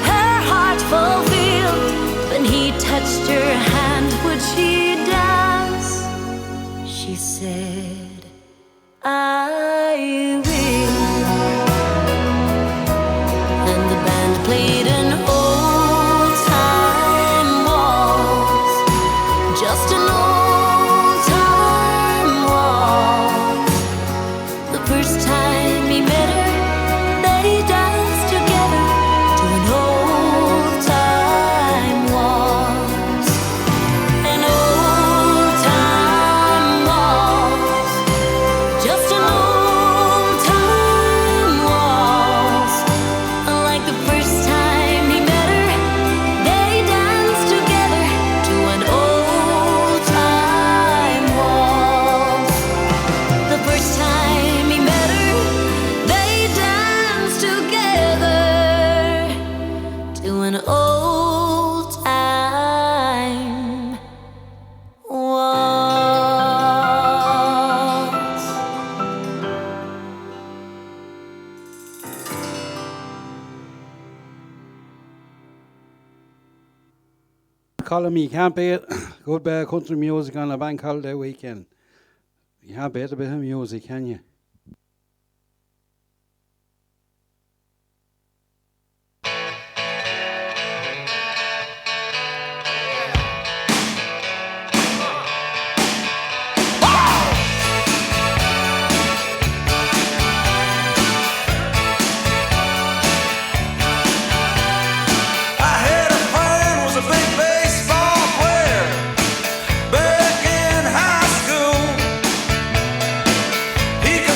her heart fulfilled. When he touched her hand, would she dance? She said, I will. And the band played an old-time waltz, just an old-time waltz. The first time he met her, they danced together to an old-time waltz. An old-time waltz, just an old-time waltz. Like the first time he met her, they danced together to an old-time waltz. The first time he met her, they danced together to an old-time waltz. Colin, you can't beat good bit of country music on a bank holiday weekend. You can't beat a bit of music, can you? I had a friend was a big baseball player back in high school. He could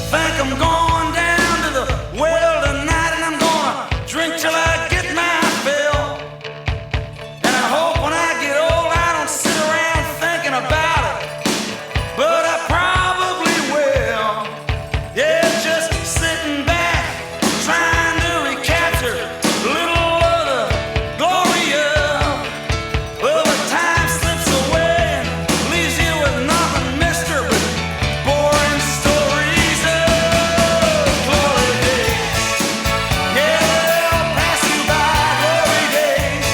think I'm going down to the well tonight, and I'm gonna drink till I get my fill. And I hope when I get old I don't sit around thinking about it, but I probably will. Yeah, just sitting back, trying to recapture a little of the glory of. Well, the time slips away and leaves you with nothing, mister, but boring stories of glory days. Yeah, they'll pass you by, glory days.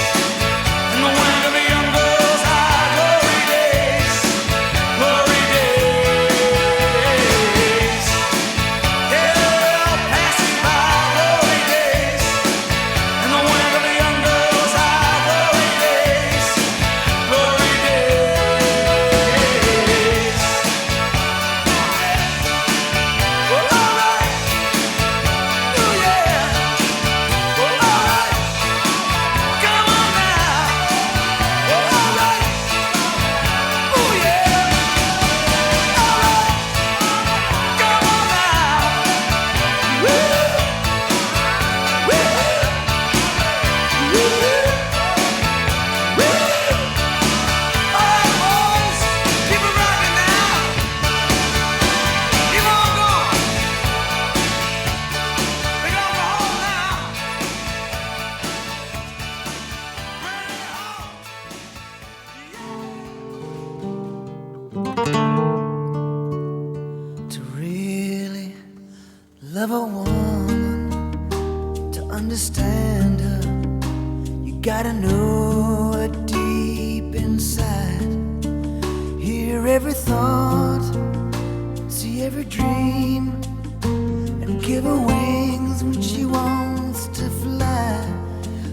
And the wind of the young girl's eye, glory days. Glory days. Yeah, they'll pass you by, glory days. And the wind of the young girl's eye, glory days. Glory days. Well, all right. Ooh, yeah. Well, all right. Come on now. Well, all right. Ooh, yeah. All right. Come on now. Woo. Woo. Woo. Woo. All right, boys. Keep it rocking now. Keep on going. We got the home now. To really love a woman, to understand her, you gotta know her deep inside. Hear every thought, see every dream, and give her wings when she wants to fly.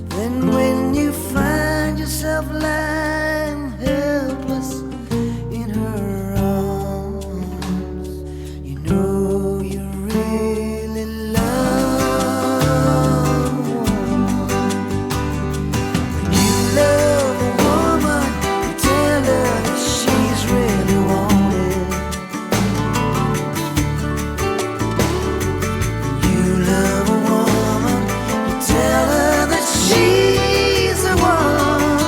Then when you find yourself lying helpless in her arms, you know you really love a woman. When you love a woman, you tell her that she's really wanted. When you love a woman, you tell her that she's the one.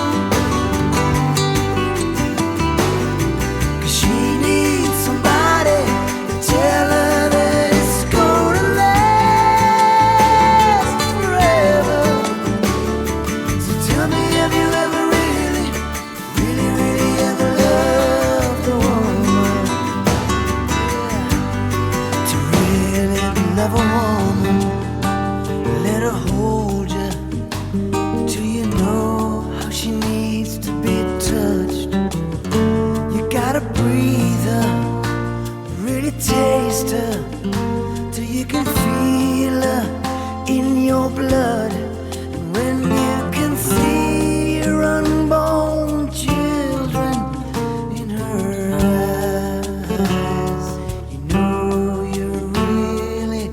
'Cause she needs somebody to tell her that it's gonna last forever. So tell me, have you ever really, really, really ever loved a woman? Yeah. To really love a woman, let her hold you till you know how she needs to be touched. You gotta breathe her, really taste her, till you can feel her in your blood. And when you can see your unborn children in her eyes, you know you really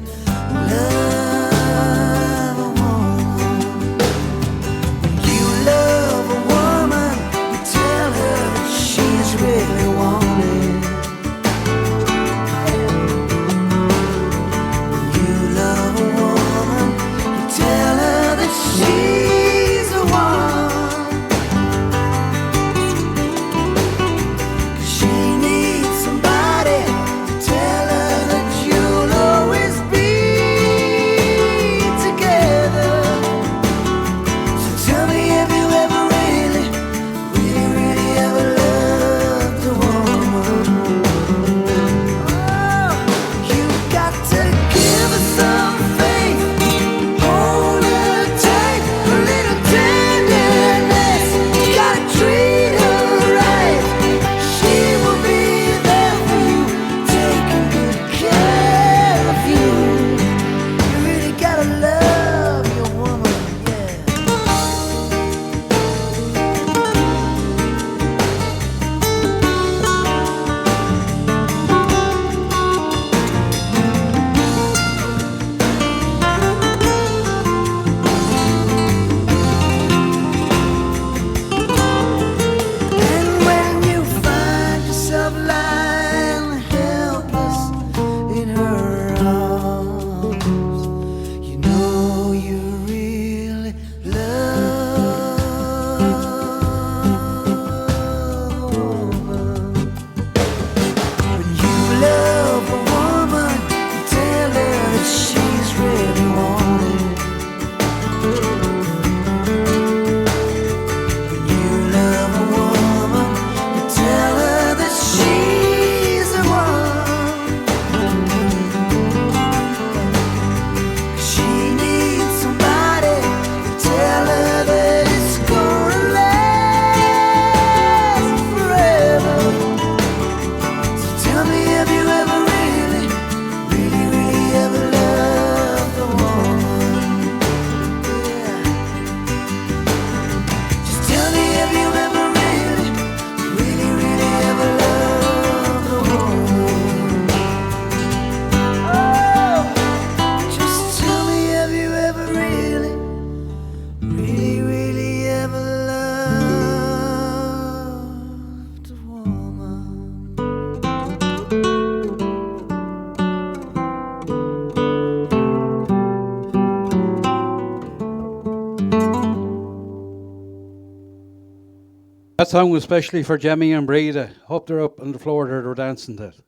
That song was especially for Jemmy and Breda. Hope they're up on the floor there, they're dancing to it.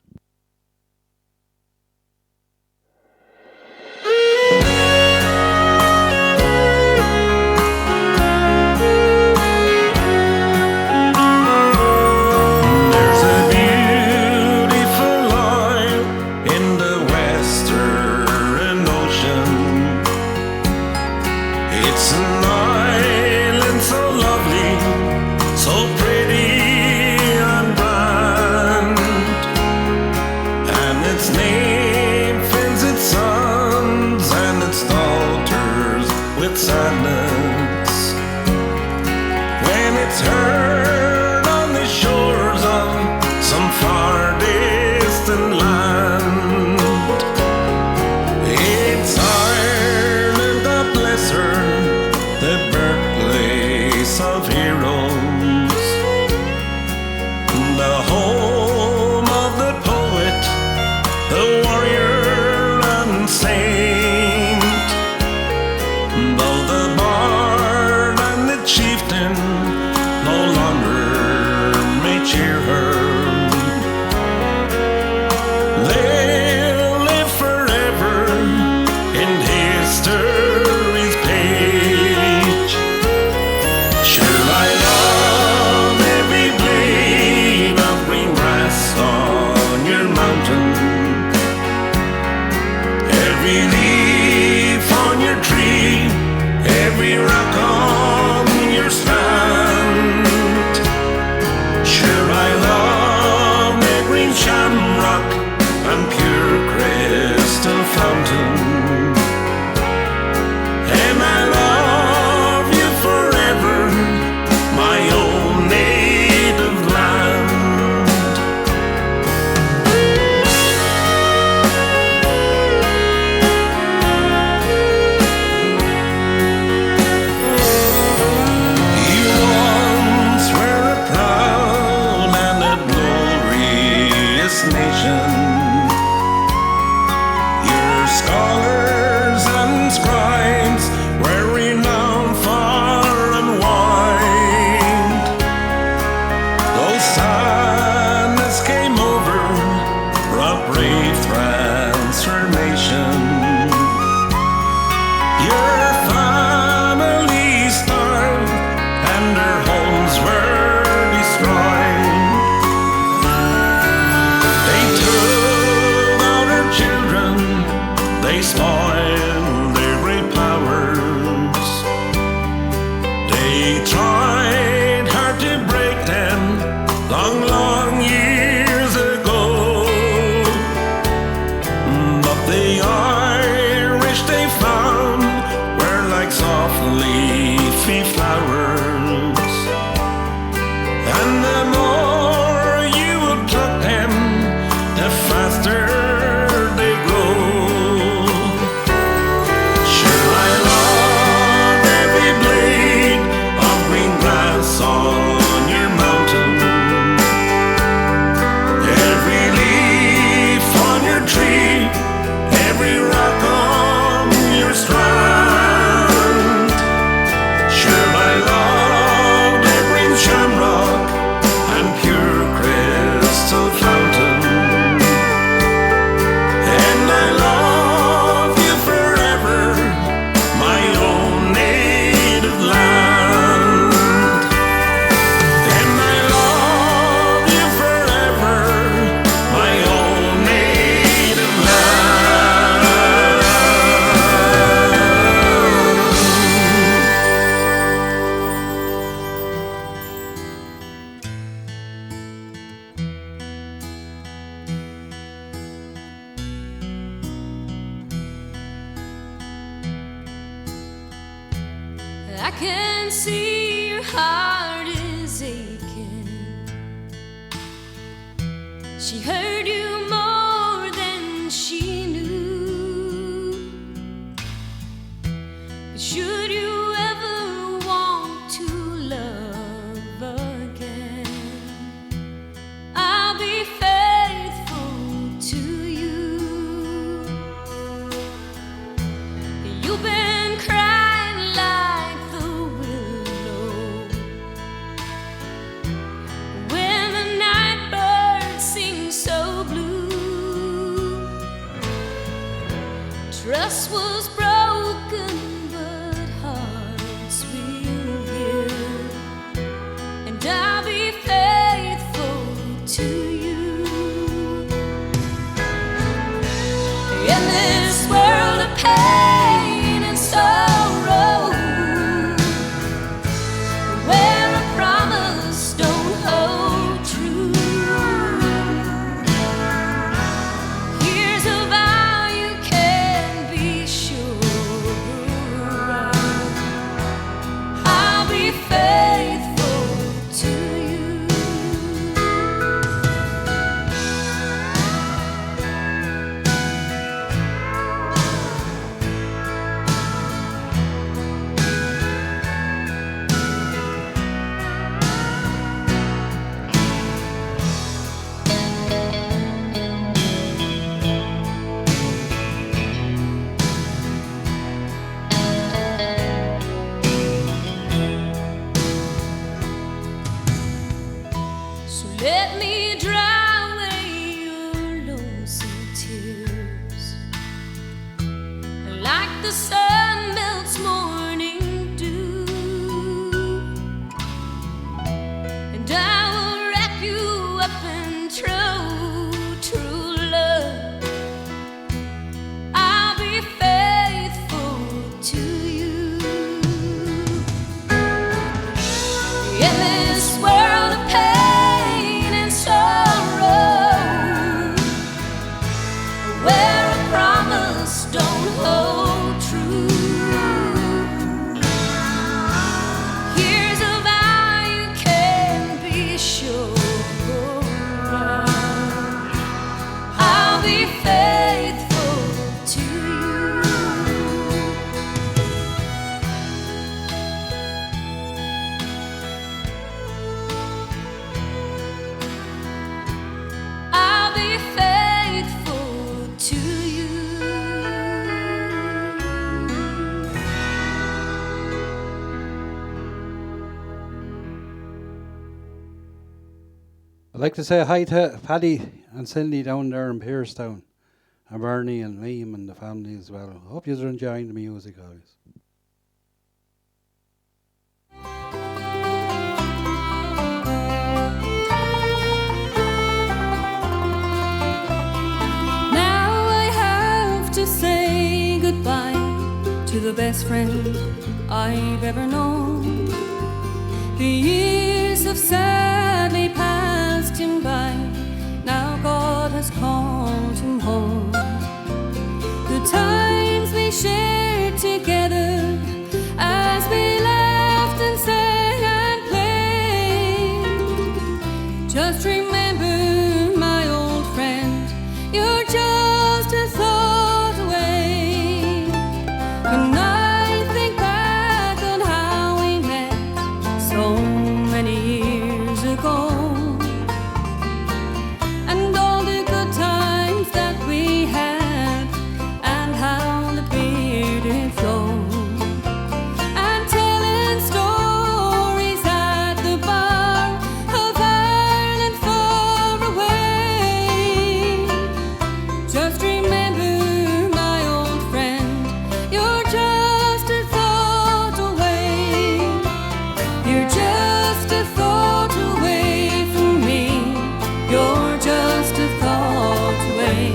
There's a beautiful line in the Western Ocean. It's an island so lovely, so pretty and bright, and its name fills its sons and its daughters with sadness when it's heard on the shores of some far distant land. It's Ireland, God bless her, the birthplace of heroes, the home of the poet, the warrior and saint. Though the bard and the chieftain no longer may cheer her, they'll live forever in history's page. Sure, I love every blade of green grass on your mountain, every leaf on your tree, every rock on your strand. Sure, I love the green shamrock and pure crystal fountain, and I love you forever, my own native land. You once were a proud and a glorious nation. Your scholars and scribes were renowned far and wide. Though sadness came over, brought brave transformation. Your family starved and their homes were destroyed. They took out our children, they spoiled their great powers. They tried hard to break them long, long years ago, but the Irish they found were like soft leafy flowers, and the more you would pluck them, the faster they grow. Sure, I love every blade of green grass on your mountain, every leaf on your tree, every rock on your strand. Sure, I love the green shamrock and pure crystal fountain, and I love you forever, my own native land. And I love you forever, my own native land. I can see your heart is aching. She heard you more than she knew. But should you ever want to love again, I'll be faithful to you. You've been crying like the willow Trust was broken, but hearts will heal, and I'll be faithful to you. In this world of pain and sorrow, where a promise don't hold true, here's a vow you can be sure of. I'll be faithful to you. So let me dry away your lonesome tears, like the sun melts morning dew, and I will wrap you up in true love. I'll be faithful to you. In this world of pain and sorrow, where a promise don't hold true, here's a vow you can be sure of. I'll be faithful to you. I'll be faithful to you. I'd like to say hi to Paddy and Cindy down there in Pearstown, and Bernie and Liam and the family as well. Hope you're enjoying the music, guys. Now I have to say goodbye to the best friend I've ever known. The years have sadly passed him by. Now God has called him home. The times we shared together, as we laughed and sang and played. Just remember, my old friend, you're just a thought away. When I think back on how we met so many years ago, and all the good times that we had, and how the beer did flow, and telling stories at the bar of Ireland far away. Just remember, my old friend, you're just a thought away. You're just a thought away from me. You're just a thought away.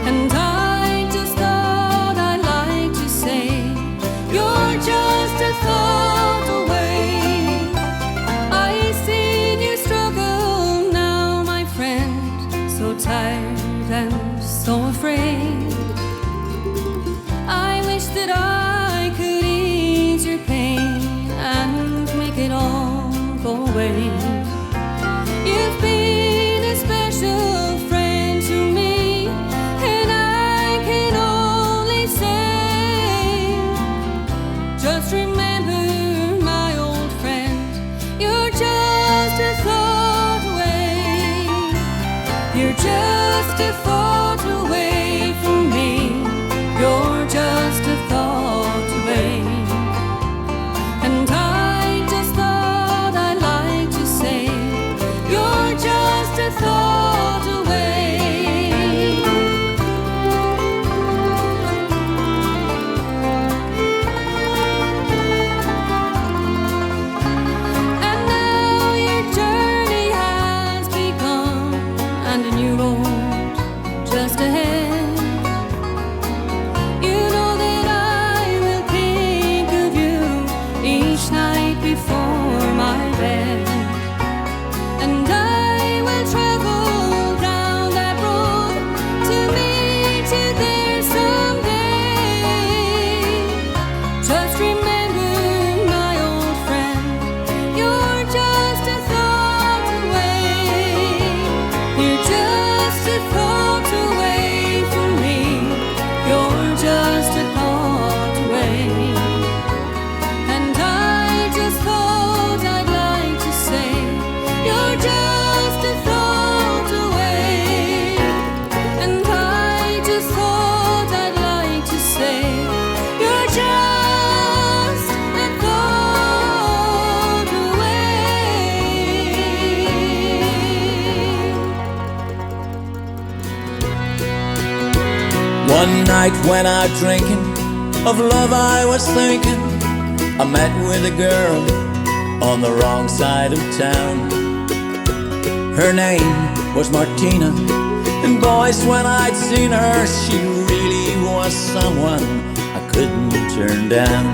And I just thought I'd like to say, you're just a thought away. I seen you struggle now, my friend, so tired and so afraid. I wish that I could ease your pain and make it all go away. You've been a special friend to me, and I can only say, just remember, my old friend, you're just a thought away. You're just a thought away from me. You're just a thought away. And I just thought I'd like to say, One night when out drinking, of love I was thinking. I met with a girl on the wrong side of town. Her name was Martina, and boys, when I'd seen her, she really was someone I couldn't turn down.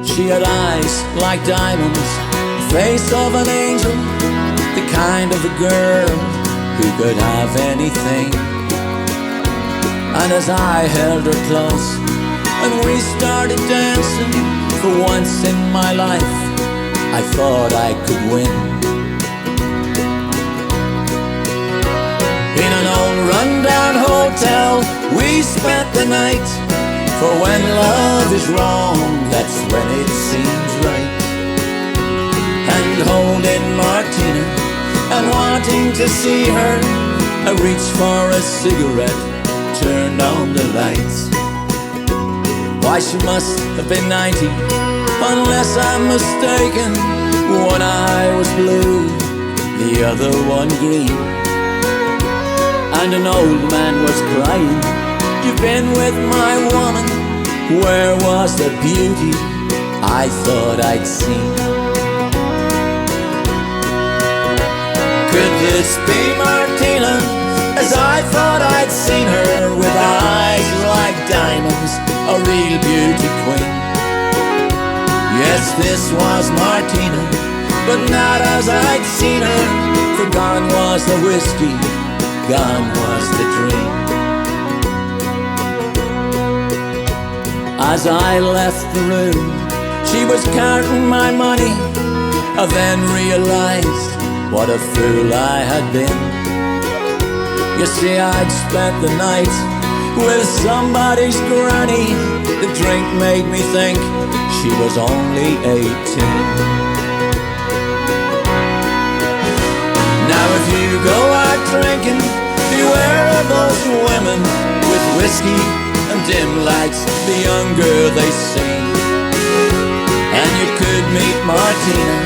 She had eyes like diamonds, the face of an angel, the kind of a girl who could have anything. And as I held her close and we started dancing, for once in my life I thought I could win. In an old rundown hotel we spent the night, for when love is wrong, that's when it seems right. And holding Martina and wanting to see her, I reached for a cigarette, turned on the lights. Why, she must have been 90, unless I'm mistaken. One eye was blue, the other one green. And an old man was crying, "You've been with my woman, where was the beauty I thought I'd seen?" Could this be Martina, as I thought I'd seen her, with eyes like diamonds, a real beauty queen? Yes, this was Martina, but not as I'd seen her, for gone was the whiskey, gone was the dream. As I left the room, she was counting my money. I then realized what a fool I had been. You see, I'd spent the night with somebody's granny. The drink made me think she was only 18. Now if you go out drinking, beware of those women with whiskey and dim lights, the younger they seem. And you could meet Martina,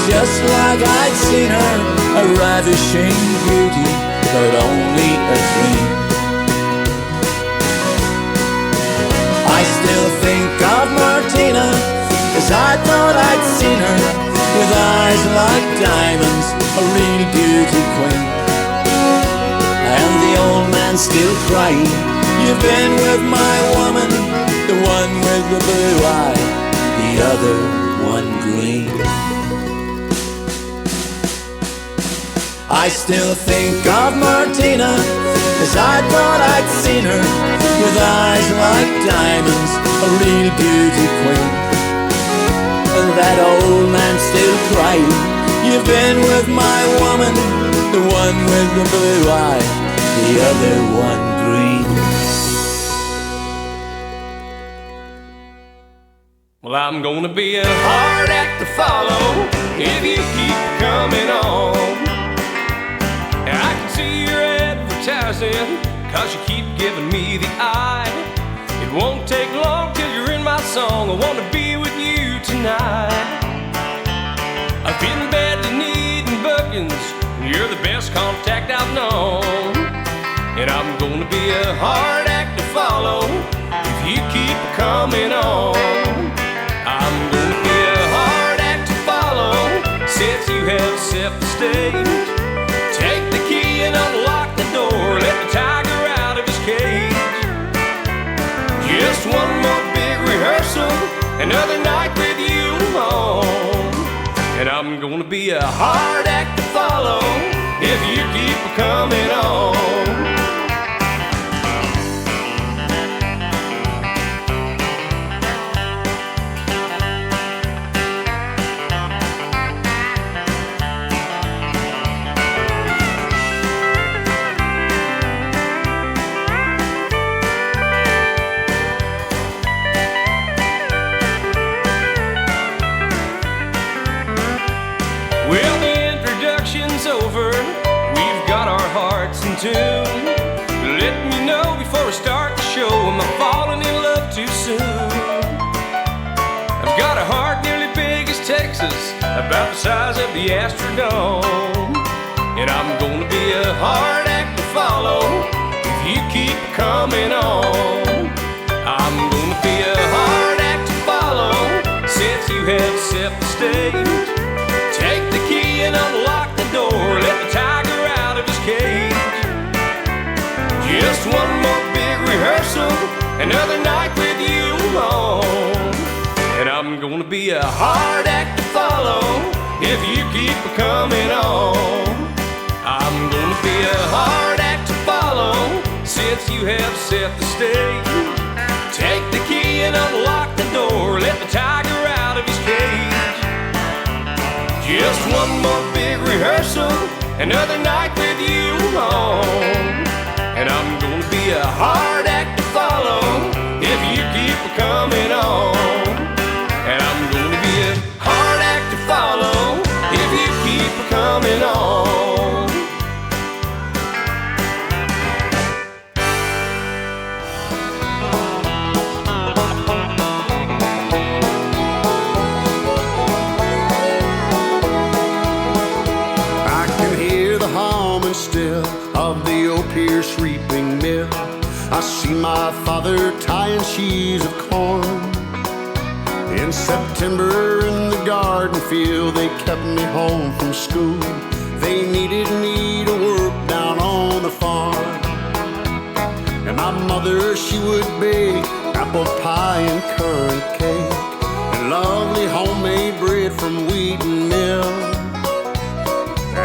just like I'd seen her, a ravishing beauty, but only a dream. I still think of Martina, as I thought I'd seen her, with eyes like diamonds, a real beauty queen. And the old man still crying, "You've been with my woman, the one with the blue eye, the other one green." I still think of Martina, as I thought I'd seen her, with eyes like diamonds, a real beauty queen. And that old man still crying, "You've been with my woman, the one with the blue eye, the other one green." Well, I'm gonna be a hard act to follow if you keep coming on. I can see you're advertising, 'cause you keep giving me the eye. It won't take long till you're in my song. I wanna be with you tonight. I've been badly needing bookings, and you're the best contact I've known. And I'm gonna be a hard act to follow if you keep coming on. I'm gonna be a hard act to follow since you have set the stage. Take the key and unlock the door, let the tiger out of his cage. Just one more big rehearsal, another night with you alone. And I'm gonna be a hard act to follow if you keep coming on. Well, the introduction's over, we've got our hearts in tune. Let me know before we start the show, am I falling in love too soon? I've got a heart nearly big as Texas, about the size of the Astrodome. And I'm gonna be a hard act to follow if you keep coming on. I'm gonna be a hard act to follow since you have set the stage. Take the key and unlock the door, let the tiger out of his cage. Just one more big rehearsal, another night with you alone. And I'm gonna be a hard act to follow if you keep coming on. I'm gonna be a hard act to follow since you have set the stage. Take the key and unlock the door, let the tiger out of his cage. Just one more big rehearsal, another night with you alone. And I'm gonna be a hard act to follow if you keep coming on. And I'm gonna be a hard act to follow if you keep coming on. I can hear the humming still of the old Pierce reaping mill. I see my father tying sheaves of corn. In September in the garden field, they kept me home from school. They needed me to work down on the farm. And my mother, she would bake apple pie and currant cake, and lovely homemade bread from wheat and mill.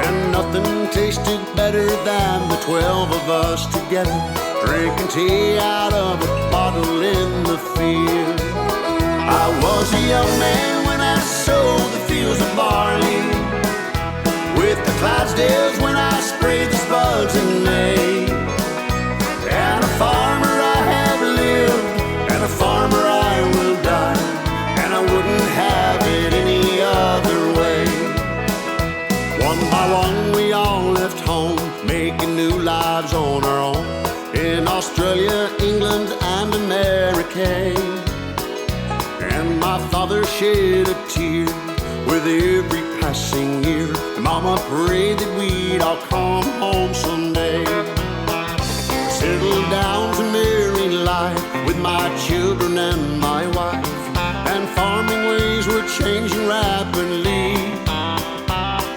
And nothing tasted better than the 12 of us together, drinking tea out of a bottle in the field. I was a young man when I sowed the fields of barley, with the Clydesdales when I sprayed the spuds in May. And a farmer I have lived, and a farmer I will die, and I wouldn't have it any other way. One by one we all left home, making new lives on our own, in Australia, England, and America. And my father shed a tear with every passing year, and Mama prayed that we'd all come home someday. Settle down to married life with my children and my wife, and farming ways were changing rapidly.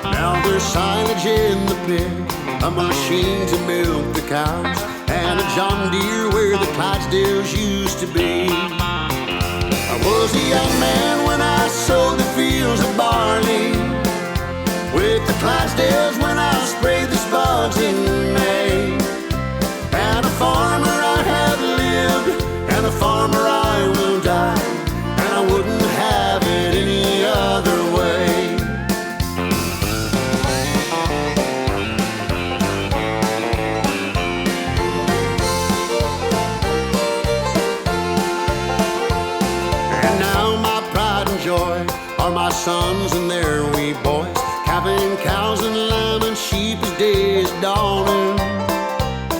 Now there's silage in the pit, a machine to milk the cows, and a John Deere where the Clydesdales used to be. I was a young man when I sowed the fields of barley, with the Clydesdales when I sprayed the spuds in May. And a farmer I have lived, and a farmer I will die, and I wouldn't have it any other way. Are my sons and their wee boys, calving cows and lambing sheep as day is dawning.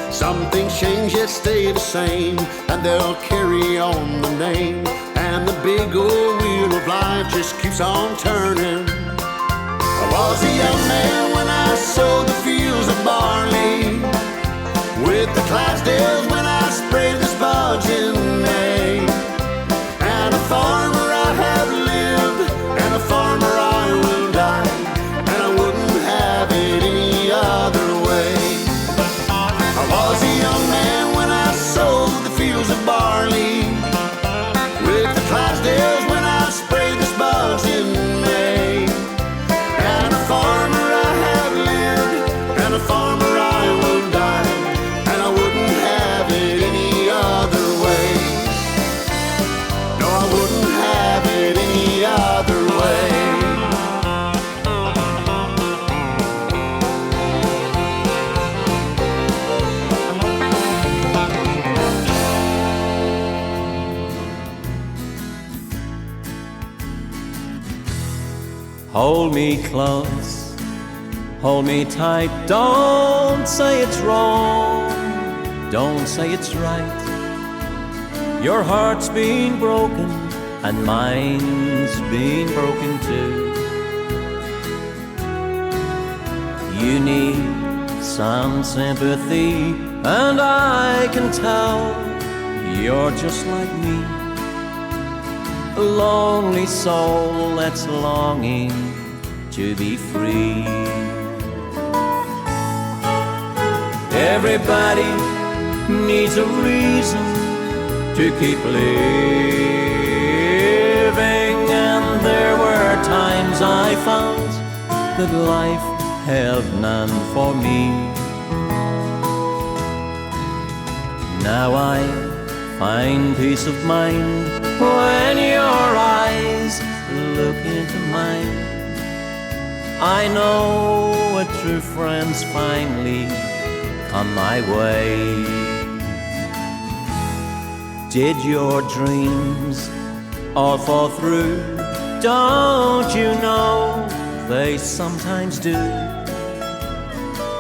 Some things change yet stay the same, and they'll carry on the name, and the big old wheel of life just keeps on turning. I was a young man when I sowed the fields of barley, with the Clydesdales when I sprayed the spuds in May. And a farmer I have lived, and a farmer I will die, and I wouldn't have it any other way. I was a young man when I sowed the fields of barley, with the Clydesdales when I sprayed the spuds in May. And a farmer I have lived, and a farmer I will die, and I wouldn't have it any other way. No, I wouldn't have it any other way. Hold me close, hold me tight, don't say it's wrong, don't say it's right. Your heart's been broken and mine's been broken too. You need some sympathy, and I can tell you're just like me, a lonely soul that's longing to be free. Everybody needs a reason to keep living, and there were times I found that life held none for me. Now I find peace of mind when your eyes look into mine. I know a true friend's finally come my way. Did your dreams all fall through? Don't you know they sometimes do?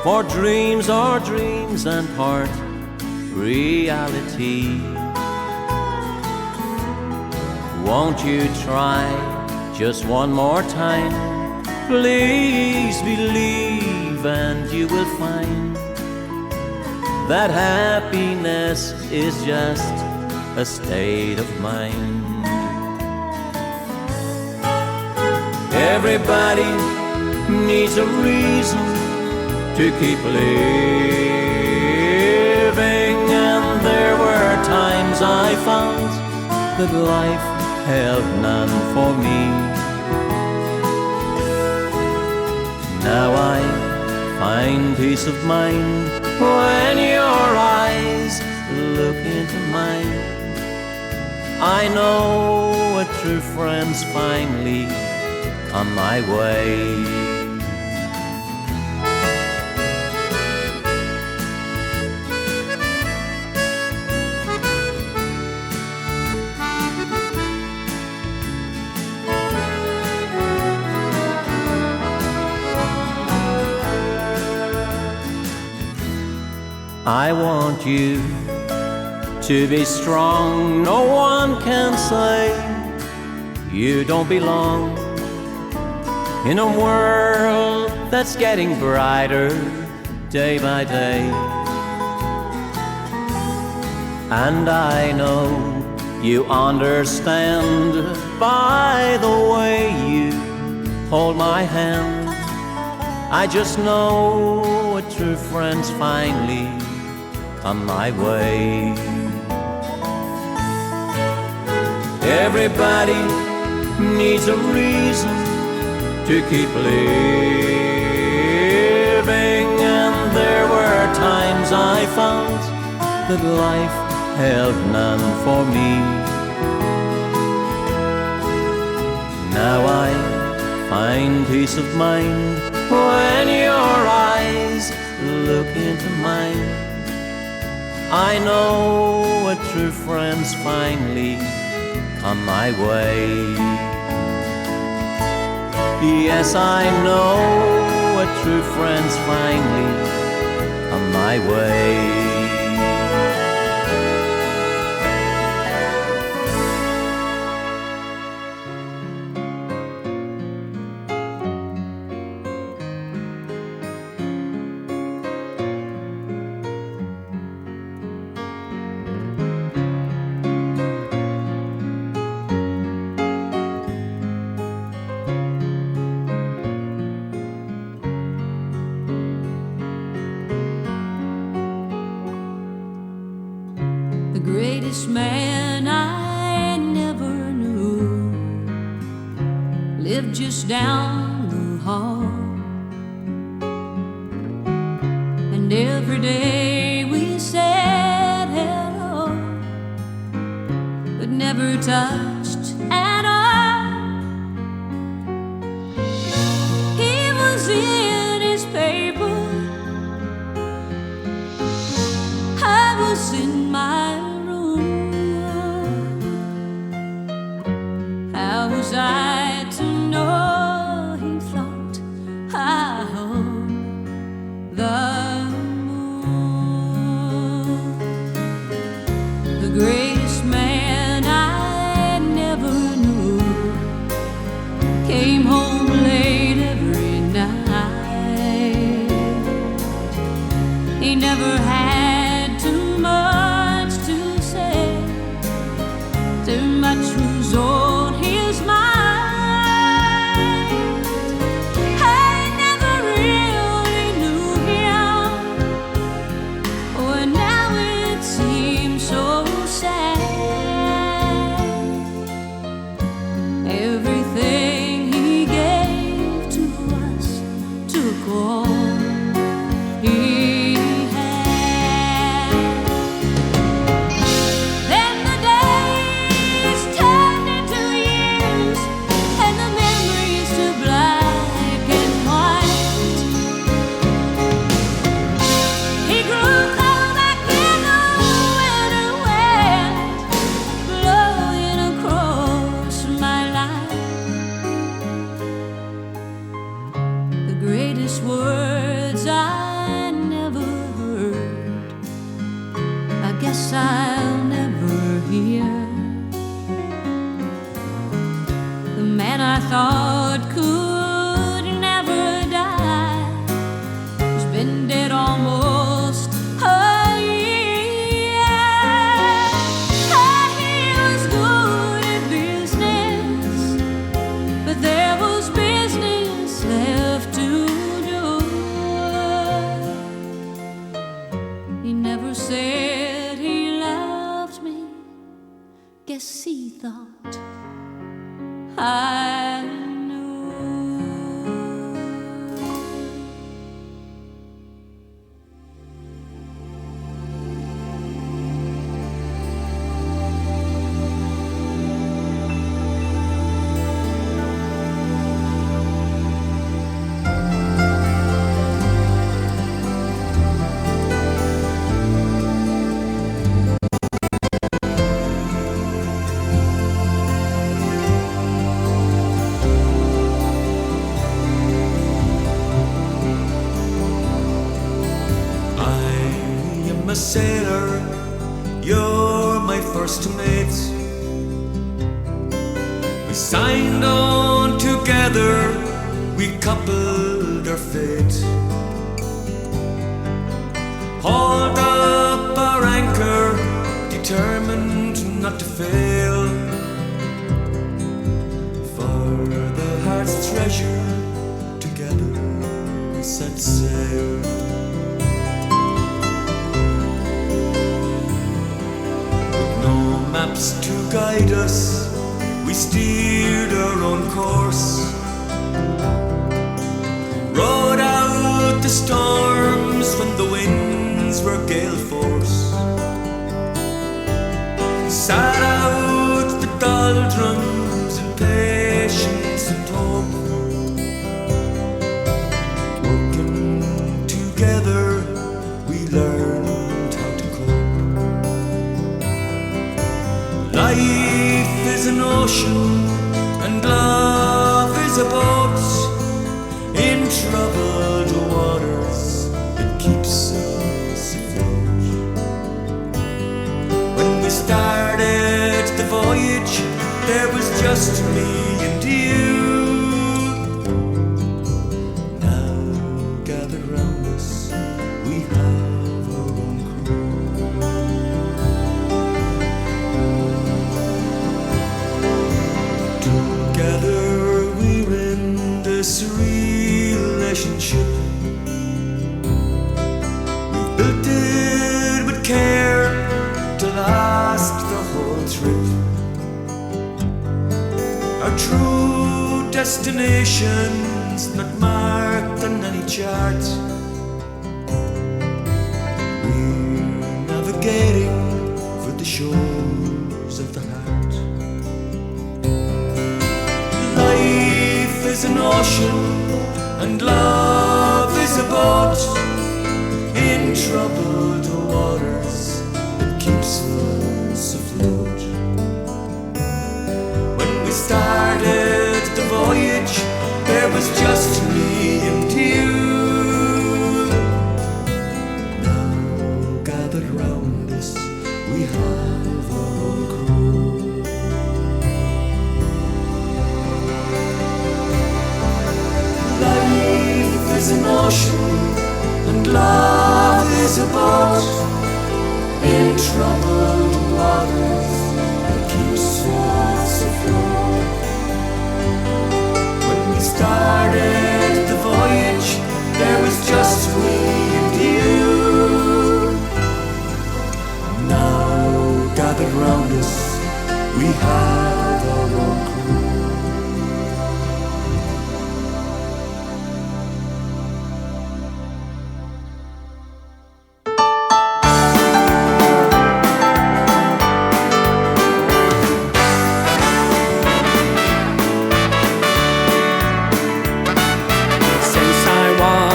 For dreams are dreams and part reality. Won't you try just one more time? Please believe and you will find that happiness is just a state of mind. Everybody needs a reason to keep living, and there were times I found that life held none for me. Now I find peace of mind when your eyes look into mine. I know a true friend's finally come my way. I want you to be strong. No one can say you don't belong in a world that's getting brighter day by day. And I know you understand by the way you hold my hand. I just know a true friend's finally come my way. Everybody needs a reason to keep living, and there were times I found that life held none for me. Now I find peace of mind when your eyes look into mine. I know a true friend's finally come my way. Yes, I know a true friend's finally come my way. The greatest man I never knew lived just down the hall, and every day we said hello, but never touched at all. He was in his paper, I was in my was I to know he thought I owned the moon? The greatest man I thought could never die has been dead almost a year. He was good at business, but there was business left to do. He never said he loved me. Guess he thought I knew. I'm a sailor, you're my first mate. We signed on together, we coupled our fate. Hauled up our anchor, determined not to fail. For the heart's treasure, together we set sail. Maps to guide us, we steered our own course. Rode out the storms when the winds were gale force. Sat out the doldrums in patience and hope. Working together, we learned how to cope. Life is an ocean and love is a boat. In troubled waters, it keeps us afloat. When we started the voyage, there was just me and you. Now gathered round us, we have our own crew. Together we're in this relationship. We built it with care to last the whole trip. Our true destination's not marked on any chart. We're navigating for the shores of the heart. Life is an ocean and love is a boat. In troubled waters, it keeps us afloat. When we started the voyage, there was just me and you. Now gathered round us, we have our own crew. Life is an ocean and love is a boat. In troubled waters, it keeps us afloat. When we started the voyage, there was just me and you. Now gathered round us, we have our own crew.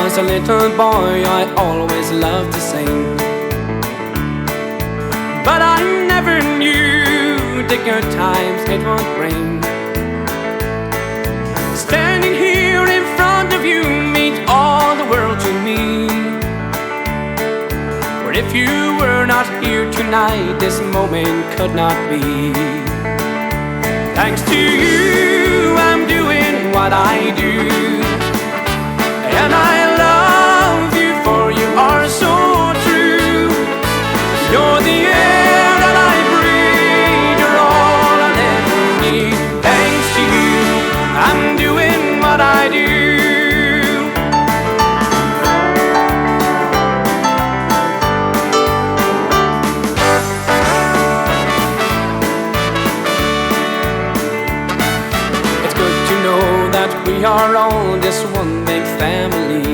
As a little boy, I always loved to sing, but I never knew the good times it would bring. Standing here in front of you means all the world to me. For if you were not here tonight, this moment could not be. Thanks to you, I'm doing what I do. And I love you, for you are so true. You're the air that I breathe, you're all I'll ever need. Thanks to you, I'm doing what I do. It's good to know that we are all this one big family,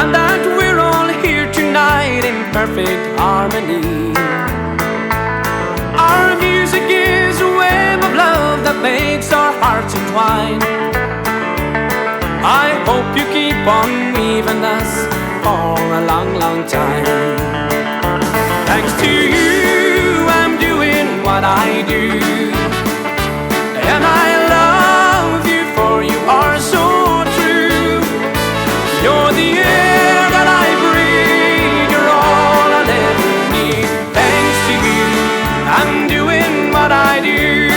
and that we're all here tonight in perfect harmony. Our music is a web of love that makes our hearts entwine. I hope you keep on weaving us for a long, long time. Thanks to you, I'm doing what I do. And I love you, for you are so true. You're the air that I breathe, you're all I'll ever need. Thanks to you, I'm doing what I do.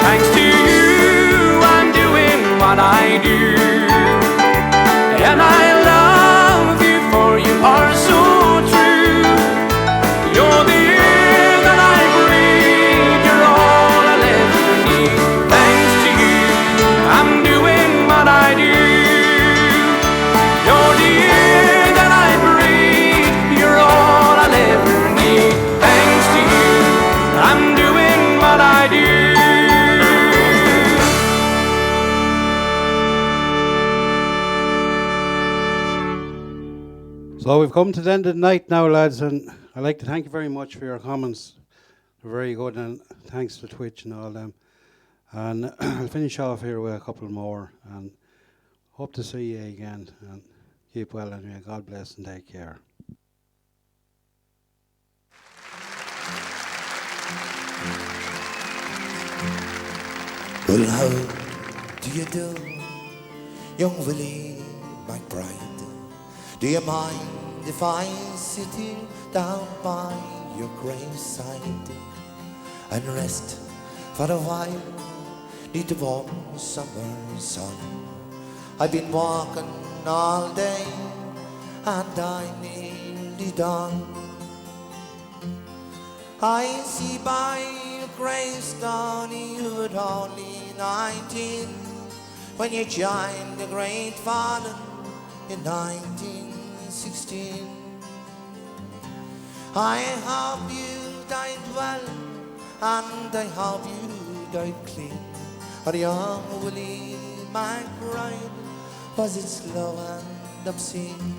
Thanks to you, I'm doing what I do. And I love you, for you are so true. You're the air that I breathe, you're all I'll ever need. Thanks to you, I'm doing what I do. You're the air that I breathe, you're all I'll ever need. Thanks to you, I'm doing what I do. So we've come to the end of the night now, lads, and I'd like to thank you very much for your comments. They're very good, and thanks to Twitch and all them. And I'll finish off here with a couple more, and hope to see you again. And keep well anyway. God bless and take care. Well, how do you do, young Willie McBride? Do you mind if I sit here down by your graveside and rest for a while, neath the warm summer sun? I've been walking all day and I'm nearly done. I see by your gravestone you were only 19 when you joined the Great Fallen in 1916. I hope you died well, and I hope you died clean. Or young Willie McBride, was it slow and obscene?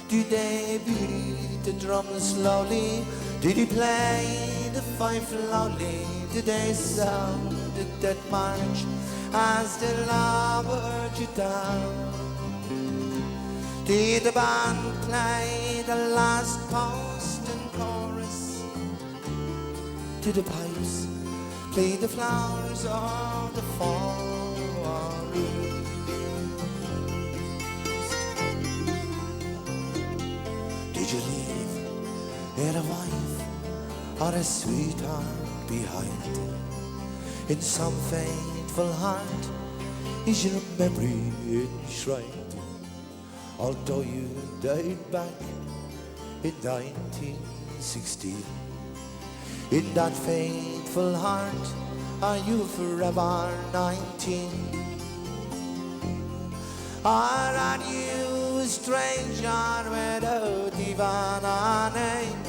Did they beat the drum slowly? Did he play the fife loudly? Did they sound the death march as they lowered you down? Did the band play the last post and chorus? Did the pipes play the flowers of the forest? Did you leave here a wife or a sweetheart behind? In some faithful heart is your memory enshrined? Although you died back in 1916, in that faithful heart are you forever 19? Or are you a stranger without even a name,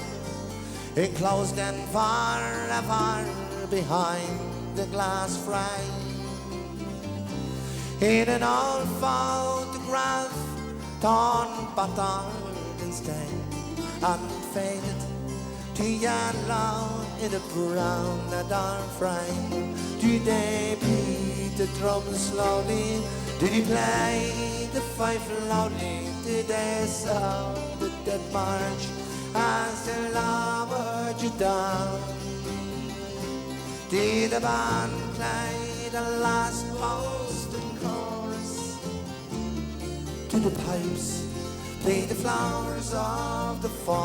enclosed and forever behind the glass frame? In an old photograph, torn, battered and stained, and faded to yellow in a brown leather frame. Did they beat the drum slowly? Did he play the fife loudly? Did they sound the death march as they lowered you down? Did the band play the last post and chorus? Did the pipes play the flowers of the forest?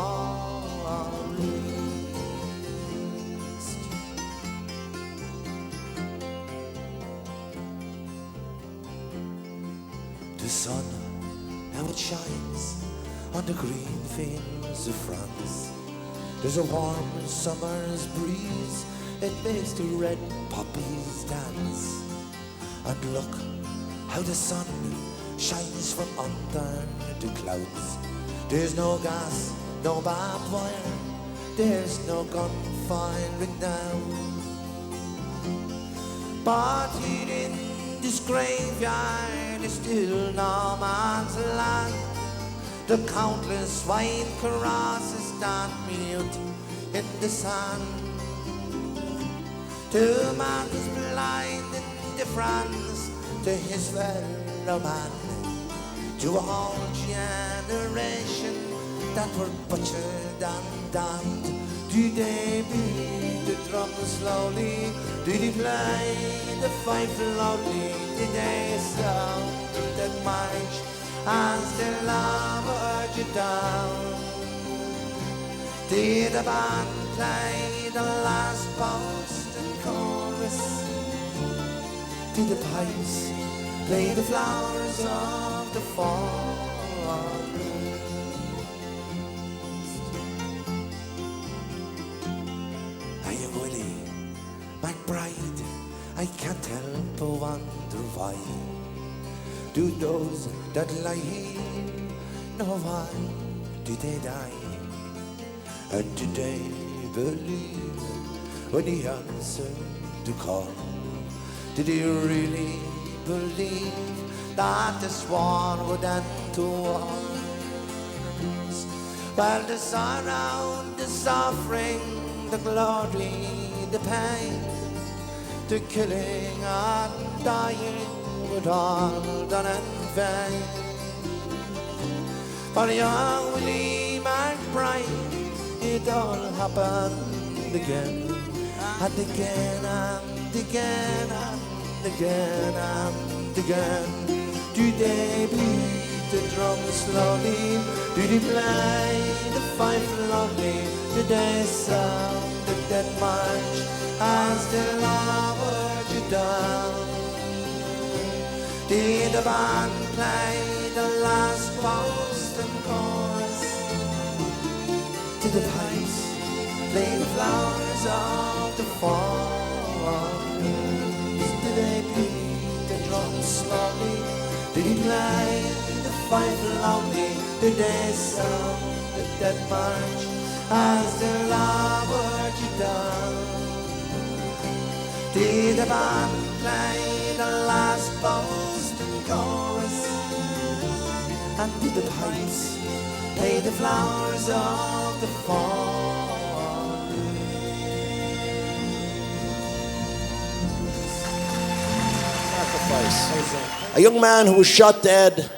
sun, now it shines on the green fields of France. There's a warm summer's breeze, it makes the red poppies dance. And look how the sun shines from under the clouds. There's no gas, no barbed wire, there's no gun firing now. But here in this graveyard is still no man's land. The countless white crosses stand mute in the sun. To man's blind indifference to his fellow man, to a whole generation that were butchered and damned. Do they beat the drum slowly? Do they play the fife loudly? Did they sound the march as they lowered you down? Did the band play the last post and chorus? Did the pipes play the flowers of the fall? Willie McBride, I can't help but wonder why do those that lie here know why did they die? And did they believe when he answered the call? Did he really believe that this war would end to wars? Well, the sorrow, the suffering, the glory, the pain, the killing and dying were all done in vain. For young Willie McBride, it all happened again, and again, and again, and again, and again. Do they beat the drum slowly? Do they play the fife loudly? Do they sound the dead march as they lowered you down? Did the band play the last post and chorus? Did the pipes play the flowers of the fall? Did they beat the drum slowly? Did he play the fife loudly? Did they sound the dead march as they lowered you down? Did the band play the last post and chorus? And did the pipes play the flowers of the fall? A young man who was shot dead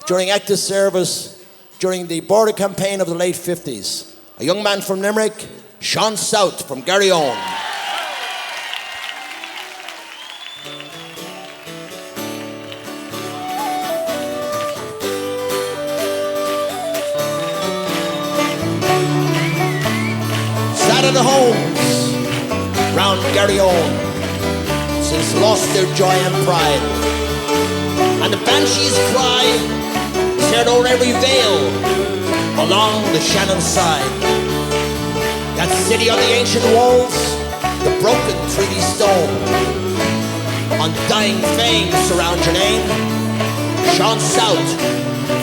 during active service during the border campaign of the late 50s. A young man from Limerick, Sean South from Garryowen. Sat at the homes round Garryowen since lost their joy and pride. And the banshees cry, tear down every veil along the Shannon side. That city on the ancient walls, the broken 3D stone, undying fame surround your name. Sean South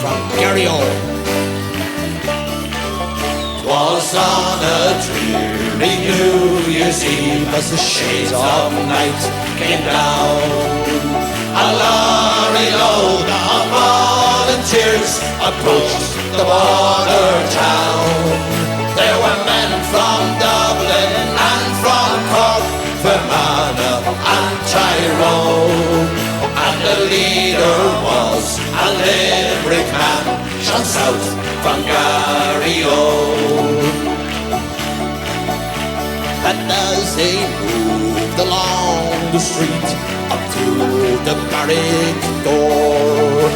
from Garryowen. 'Twas on a dreary New Year's Eve as the shades of night came down. A lorry load of volunteers approached the border town. There were men from Dublin and from Cork, Fermanagh and Tyrone, and the leader was a Limerick man, Sean South from Garryowen. And as they moved along the street up to the barrack door,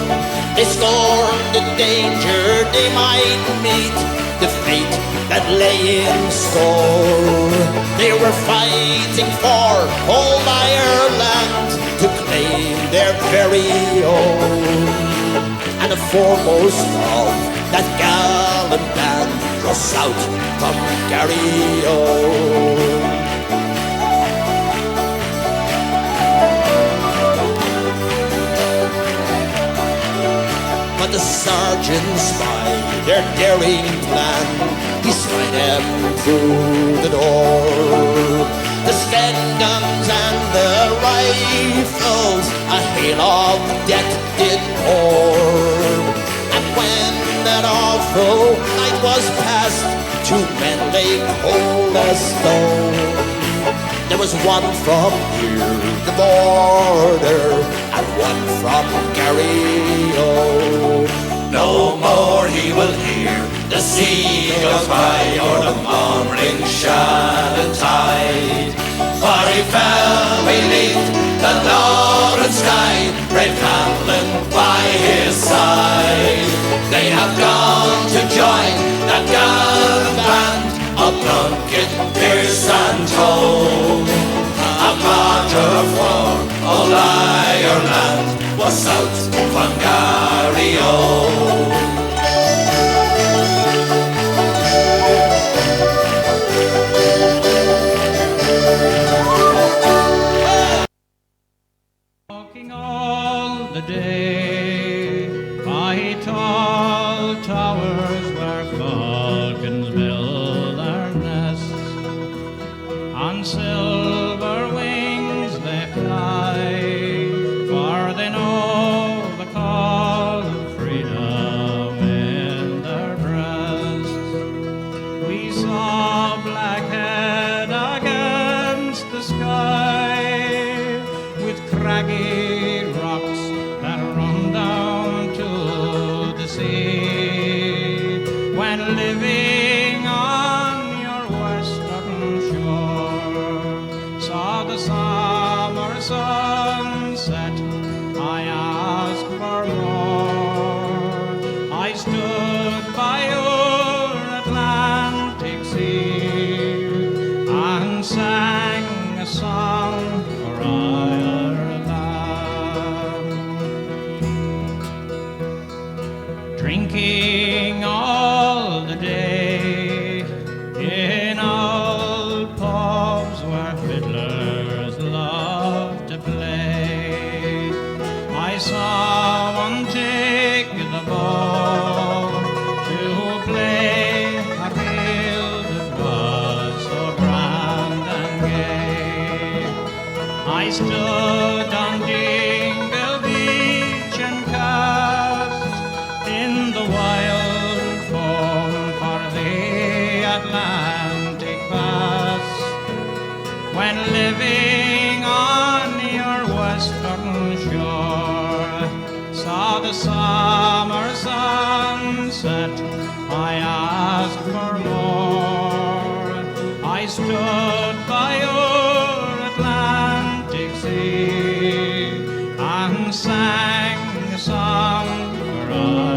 they scorned the danger they might meet, the fate that lay in store. They were fighting for old Ireland to claim their very own. and foremost of that gallant band was south from Garryowen. But the sergeant spied their daring plan. He spied them through the door. The Sten guns and the rifles a hail of death did pour. And when that awful night was past, 2 men laid hold of stone. There was one from near the border and one from Garryowen. No more he will hear the seagulls cry or the morning shannon tide. For he fell beneath the northern sky, brave Hamlin by his side. They have gone to join that gallant band of Plunkett, Pearse and Tone. A martyr for all Ireland was south from Garryowen. Walking all the day by tall towers where falcons build their nests. On silver wings they fly, for they know the call of freedom in their breasts. We saw Blackhead against the sky, with craggy rocks that run down to the sea. When living on your western shore, saw the summer sunset, I asked for more. I stood by your Atlantic sea and sang a song for Ireland. Drinking all the day in old pubs where fiddlers love to play. I saw one take the bow to play a reel that was so grand and gay. I stood on Dingle Beach and cast in the wild foam for the Atlantic past. When living on your western shore, saw the summer sunset, I asked for more. I stood by your Atlantic sea and sang a song for Ireland.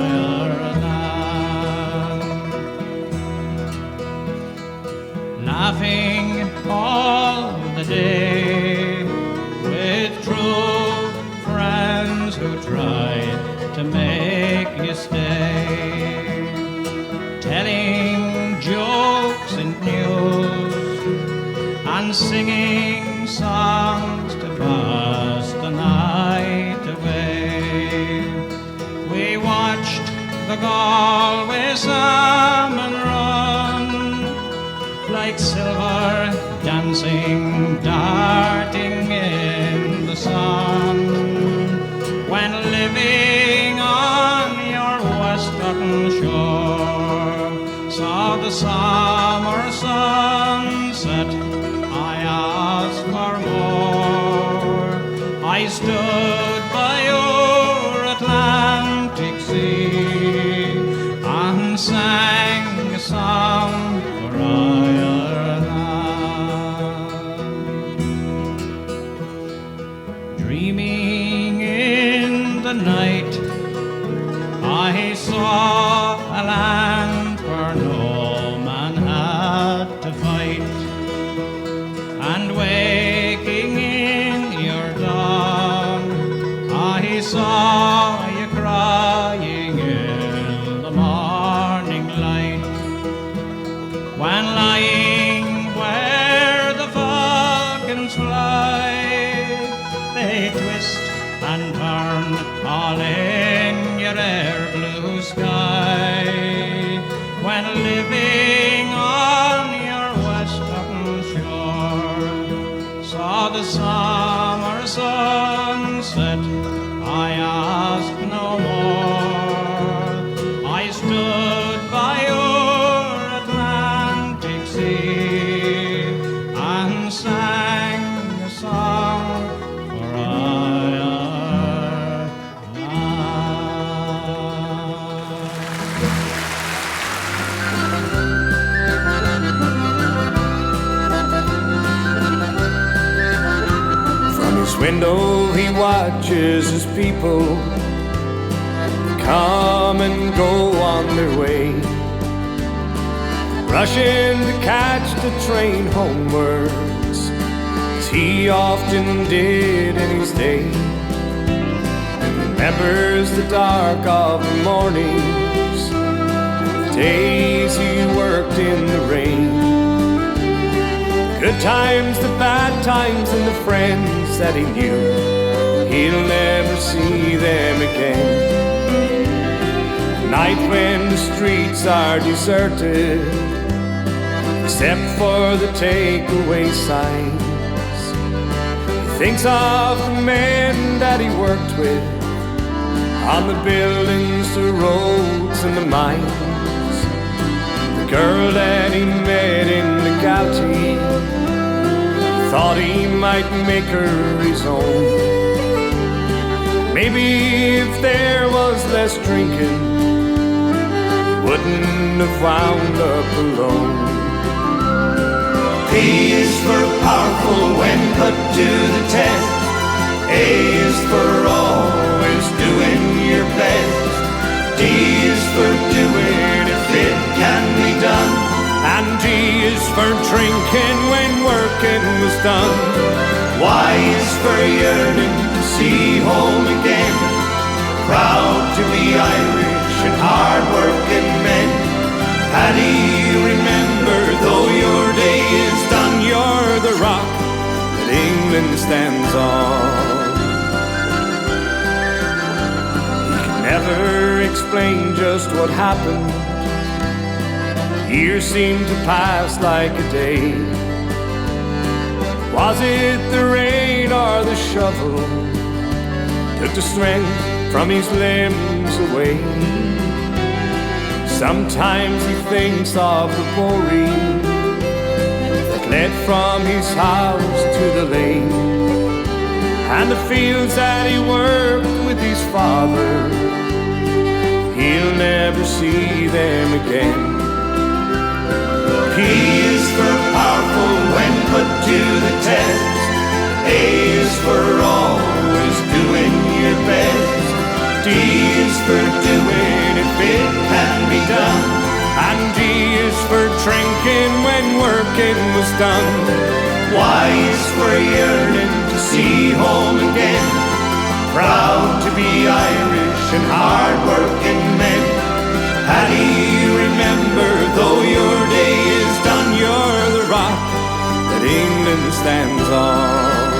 Laughing all the day with true friends who tried to make you stay, telling jokes and news and singing songs to pass the night away. We watched the Galway salmon run like silver dancing, darting in the sun. When living on your western shore, saw the summer sunset, I asked for more. I stood by your Atlantic sea and sang a song for Ireland. Dreaming in the night, I saw a land where no man had to fight, and waking in your dawn, all in your air blue sky, when living on your western shore, saw the summer sunset, I asked no more. I stood by your Atlantic sea and sang a song for our From his window he watches his people come and go on their way, rushing to catch the train homewards, as he often did in his day. He remembers the dark of the mornings, the days he worked in the rain, good times, the bad times, and the friends that he knew. He'll never see them again. Night when the streets are deserted, except for the takeaway signs, he thinks of the men that he worked with on the buildings, the roads, and the mines, the girl that he met in the Gouty, thought he might make her his own. Maybe if there was less drinking, wouldn't have wound up alone. P is for powerful when put to the test. A is for always doing your best. D is for doing if it can be done. And D is for drinking when working was done. Y is for yearning to see home again. Proud to be Irish and hard-working men. Paddy, remember, though your day is done, you're the rock that England stands on. He can never explain just what happened. Years seemed to pass like a day. Was it the rain or the shovel took the strength from his limbs away? Sometimes he thinks of the boreen that led from his house to the lane, and the fields that he worked with his father. He'll never see them again. P is for powerful when put to the test. A is for always doing your best. D is for doing if it can be done. And D is for drinking when working was done. Y is for yearning to see home again. Proud to be Irish and hard-working men. Paddy, remember, though your day is done, you're the rock that England stands on.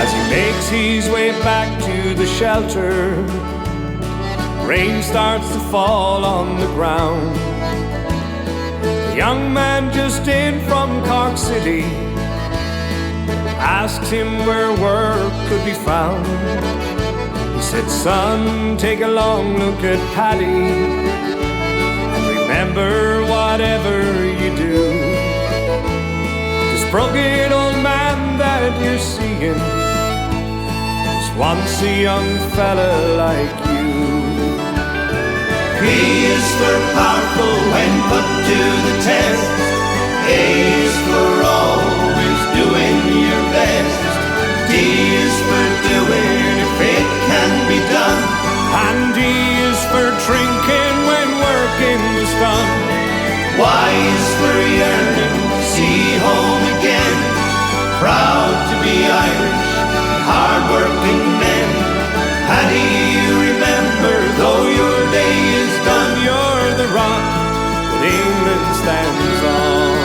As he makes his way back to the shelter, rain starts to fall on the ground. A young man just in from Cork City asked him where work could be found. He said, son, take a long look at Paddy, and remember whatever you do, this broken old man that you're seeing was once a young fella like you. P is for powerful when put to the test. A is for always doing your best. D is for doing if it can be done. And D is for drinking when working was done. Y is for yearning to see home again. Proud to be Irish, hard-working men. Paddy, remember, though your day is done, you're the rock that England stands on.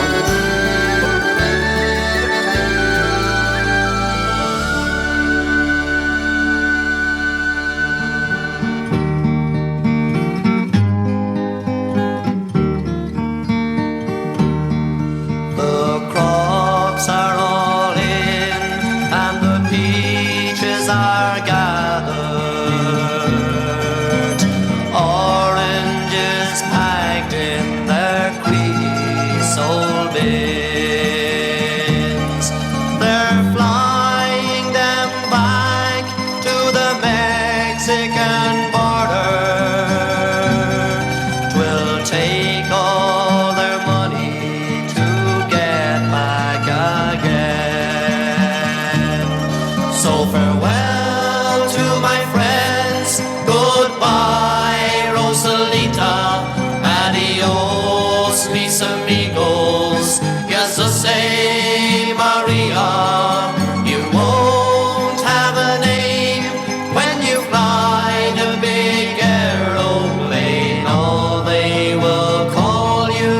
mis amigos. Yes, I say, Maria, you won't have a name when you fly the big aeroplane. All they will call you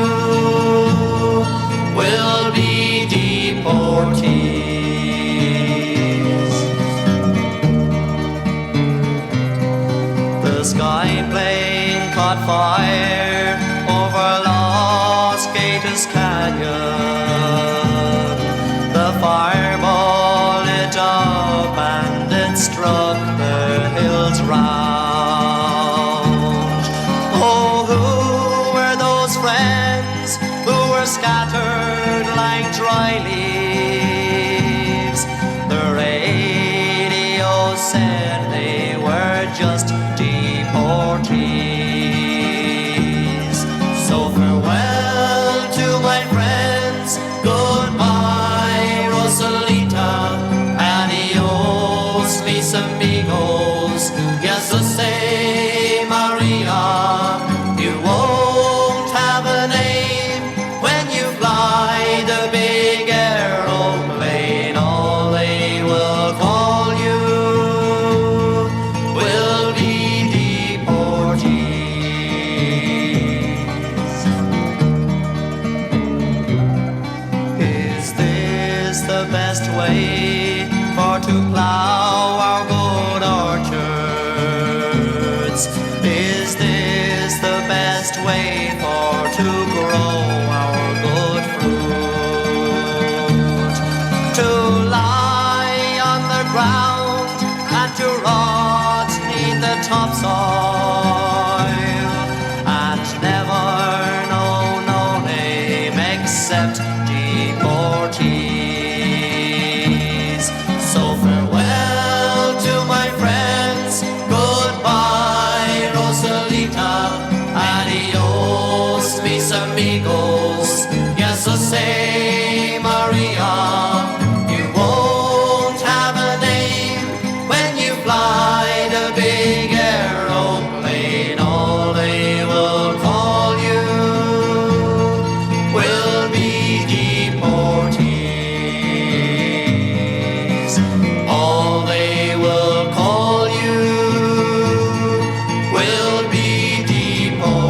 will be deportees. The sky plane caught fire over Los Gatos Canyon. The fireball lit up and it struck the hills round. Oh, who were those friends who were scattered like dry leaves? The radio said they were just deportees. So farewell to my friends, goodbye Rosalita, adios mis amigos. Yes, I say, Maria, you won't have a name when you fly the big aeroplane. All they will call you will be deportees. Is this the best way for to plow our good orchards? Is this the best way for to grow our good fruit? To lie on the ground and to rot neath the topsoil and never know no name except deportees. So farewell to my friends, goodbye Rosalita, adios mis amigos. Yes, I say, Maria, you won't have a name when you fly the big aeroplane. All they will call you will be deportees. All they will call you will be deportees.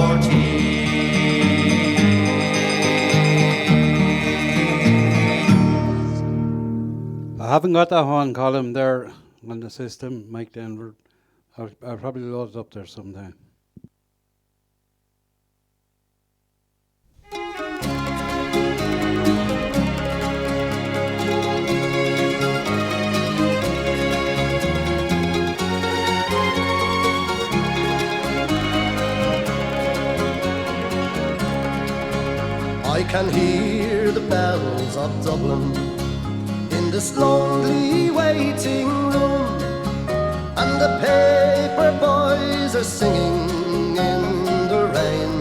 I haven't got that one column there on the system, Mike Denver. I'll probably load it up there sometime. I can hear the bells of Dublin in this lonely waiting room, and the paper boys are singing in the rain.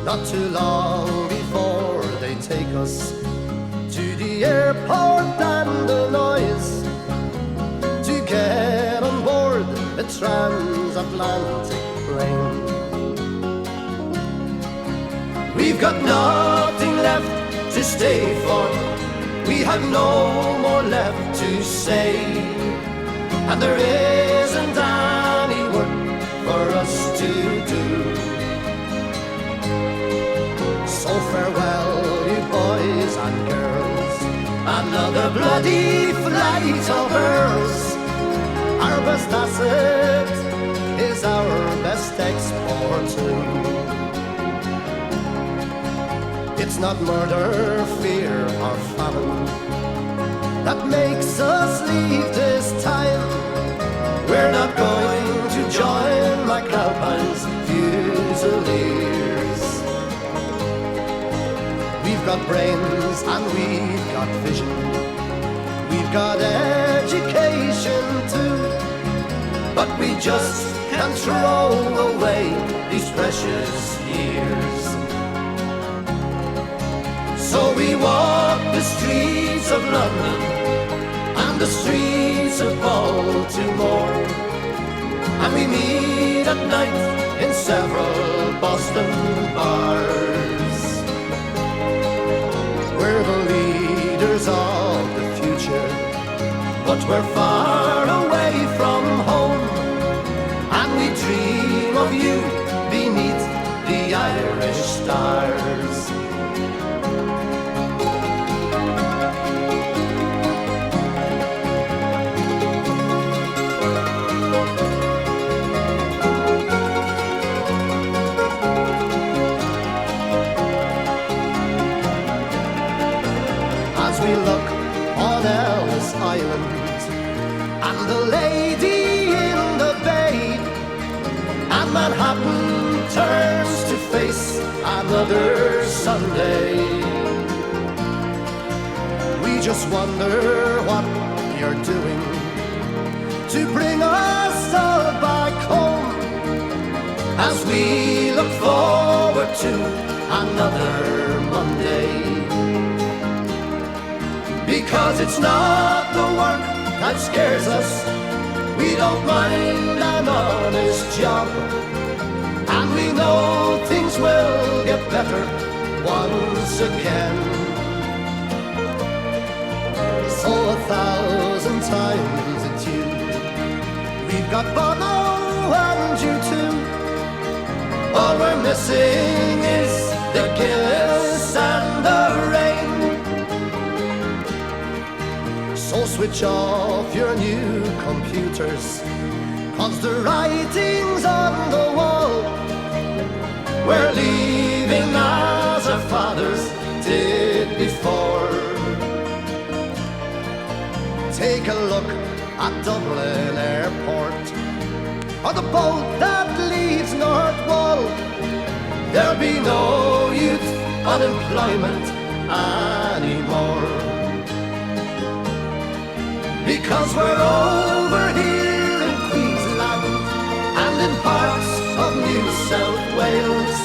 Not too long before they take us to the airport and the noise to get on board the transatlantic plane. We've got nothing left to stay for, we have no more left to say, and there isn't any work for us to do. So farewell, you boys and girls, another bloody flight of hers. Our best asset is our best export too. It's not murder, fear or famine that makes us leave this time. We're not going to join McAlpine's Fusiliers. We've got brains and we've got vision, we've got education too, but we just can't throw away these precious years. So we walk the streets of London and the streets of Baltimore, and we meet at night in several Boston bars. We're the leaders of the future, but we're far away from home, and we dream of you beneath the Irish stars. As we look on Ellis Island and the lady in the bay, and Manhattan turns to face another Sunday, we just wonder what you're doing to bring us all back home, as we look forward to another Monday. Because it's not the work that scares us, we don't mind an honest job, and we know things will get better once again. So 1,000 times it's you, we've got Bono and you too. All we're missing is the Guinness and the rain. So switch off your new computers, 'cause the writing's on the wall. We're leaving as our fathers did before. Take a look at Dublin Airport, or the boat that leaves North Wall. There'll be no youth unemployment anymore, because we're over here in Queensland and in parts of New South Wales.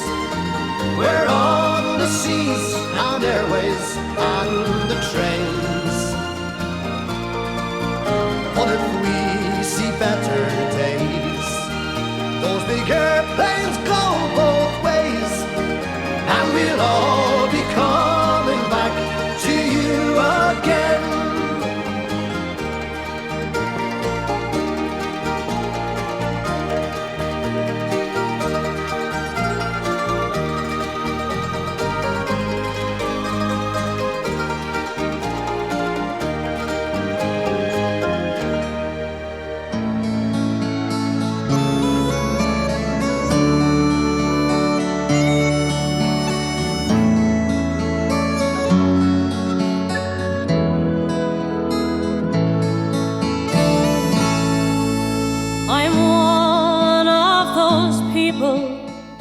We're on the seas and airways and the trains. But if we see better days, those big airplanes go both ways, and we'll all be coming back to you again.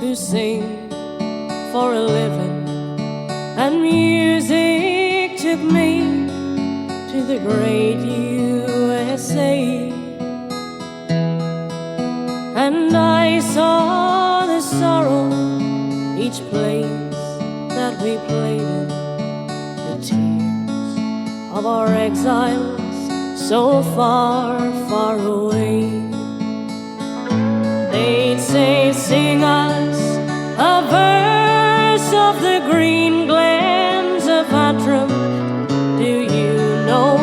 Who sing for a living, and music took me to the great USA, and I saw the sorrow each place that we played in, the tears of our exiles so far, far away. They'd say, sing us a verse of the green glens of Antrim. Do you know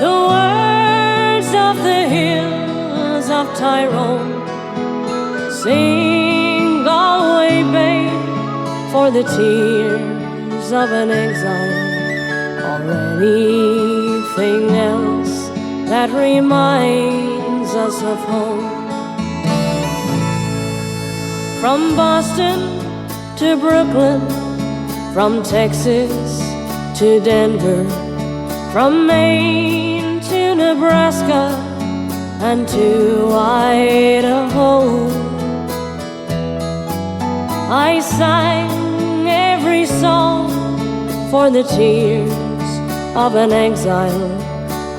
the words of the hills of Tyrone? Sing Galway Bay for the tears of an exile, or anything else that reminds us of home. From Boston to Brooklyn, from Texas to Denver, from Maine to Nebraska and to Idaho, I sang every song for the tears of an exile,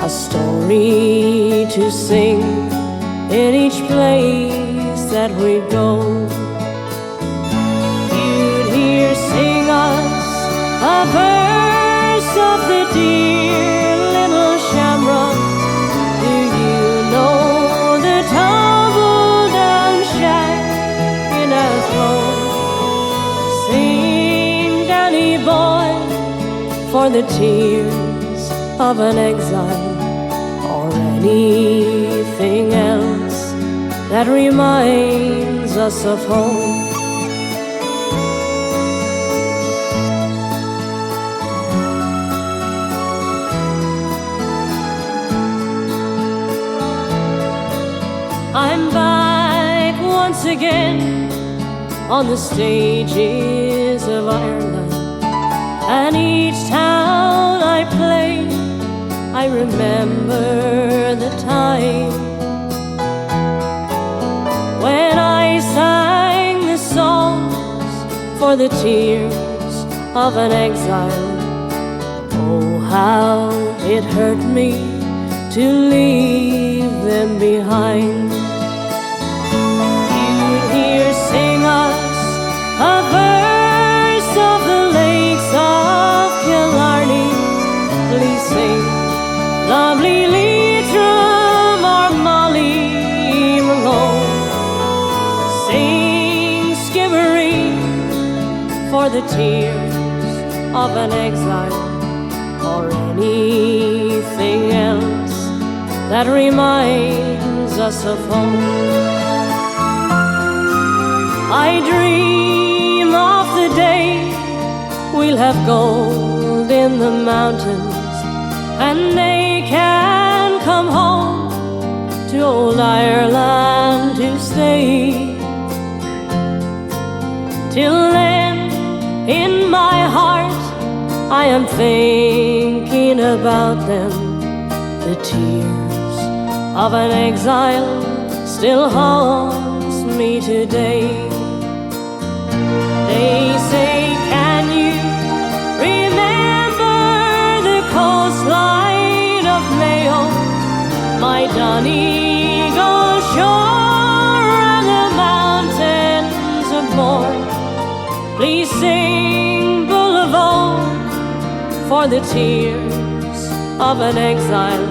a story to sing in each place that we go. Sing us a verse of the dear little shamrock. Do you know the tumble Grubby boy, for the tears of an exile or anything else that reminds us of home. I'm back once again on the stages of Ireland, and each town I play, I remember the time when I sang the songs for the tears of an exile. Oh, how it hurt me to leave them behind. You hear sing us a verse of the lakes of Killarney. Please sing lovely Leitrim or Molly Malone. Sing Skibbereen for the tears of an exile or anything else that reminds us of home. I dream of the day we'll have gold in the mountains, and they can come home to old Ireland to stay. Till then, in my heart, I am thinking about them. The tears of an exile still haunts me today. They say, can you remember the coastline of Mayo, my Donegal shore and the mountains of Mourne? Please sing Boulevard for the tears of an exile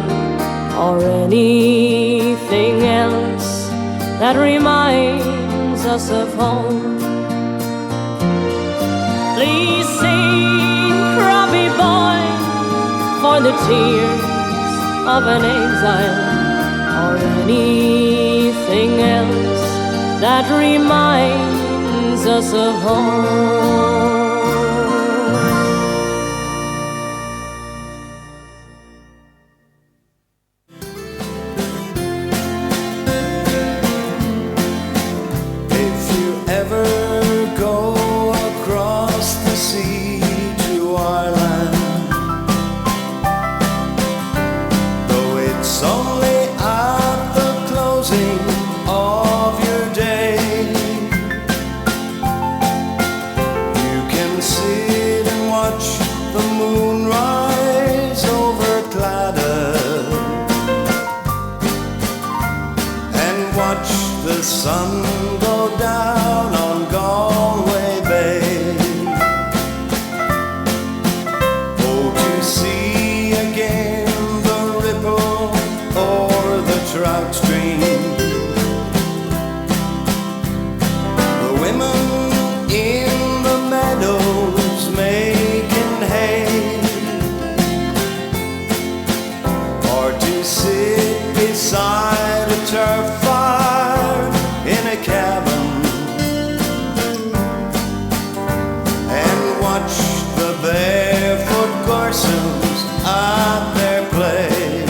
or anything else that reminds us of home. Please sing Grubby boy for the tears of an exile or anything else that reminds us of home. Sun go down on Galway Bay. Oh, to see again the ripple o'er the trout stream, the women in the meadows making hay, or to sit beside a turf fire in a cabin and watch the barefoot Gorsons at their play.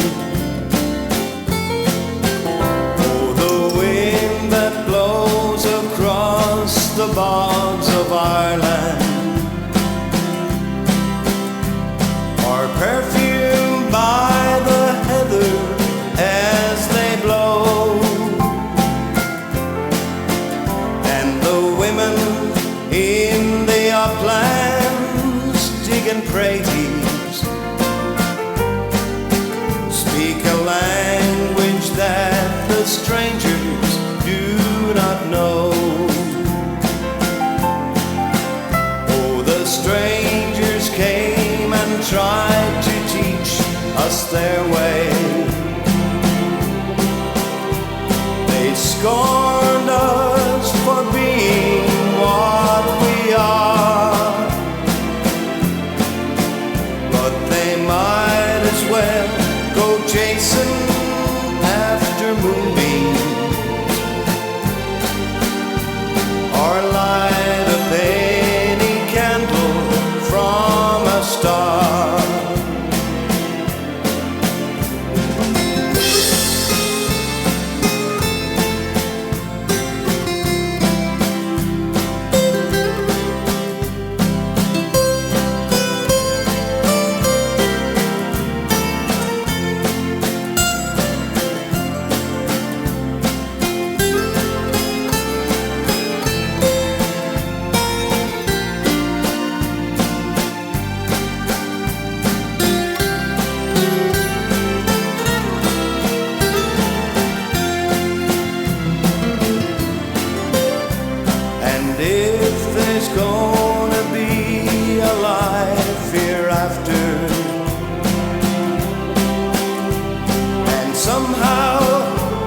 Oh, the wind that blows across the bogs of Ireland are perfumed by the heather as they blow. In the uplands digging praties speak a language that the strangers do not know. Oh, the strangers came and tried to teach us their way. They scorned us for being what we are, there's gonna be a life hereafter. And somehow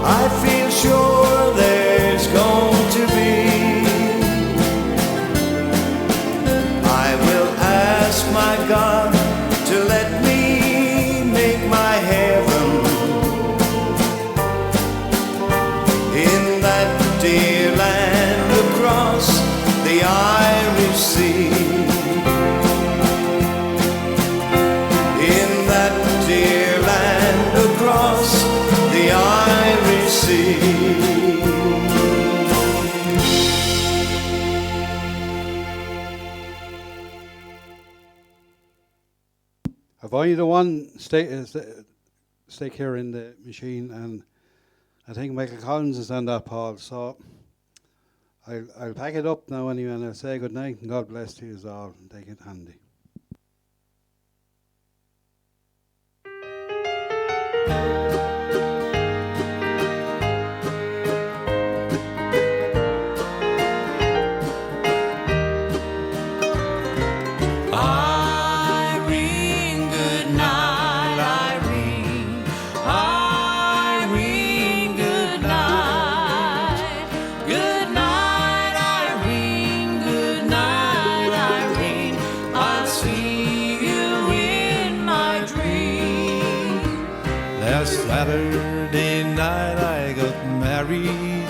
I feel sure there's going to be. I will ask my God to let me make my heaven in that dear land across the Irish Sea. In that dear land across the Irish Sea. I've only the one stick here in the machine, and I think Michael Collins is on that, Paul. So I'll pack it up now anyway, and I'll say good night and God bless to you all, and take it handy. Irene, good night, Irene. Irene, good night. Good night, Irene. Good night, Irene. I'll see you in my dream. Last Saturday night I got married.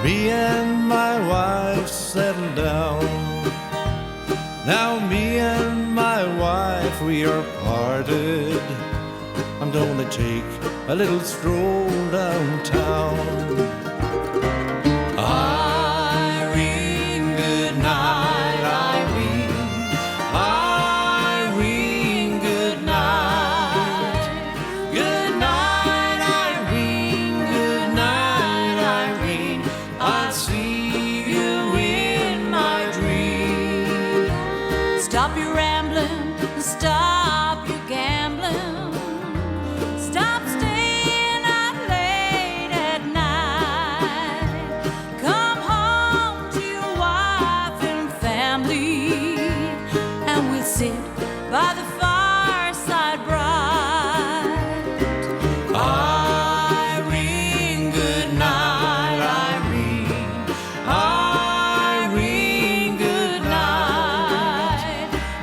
Me and my wife settled down. Now me and my wife, we are parted. I'm gonna take a little stroll downtown. Irene, good night, Irene. Irene, good night. Good night, Irene. Good night, Irene. I'll see you in my dream. Stop your rambling, stop your gambling, stop staying out late at night. Come home to your wife and family, and we'll sit by the fireside bright. Irene, good night, Irene. Irene, good night.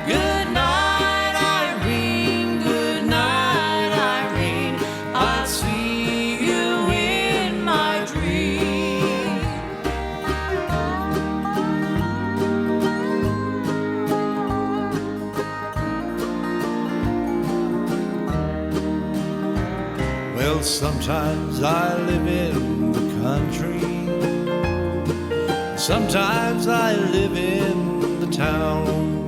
Good night, Irene. Good night, Irene. I'll see you in my dream. Well, sometimes I live in the country. Sometimes I live in the town.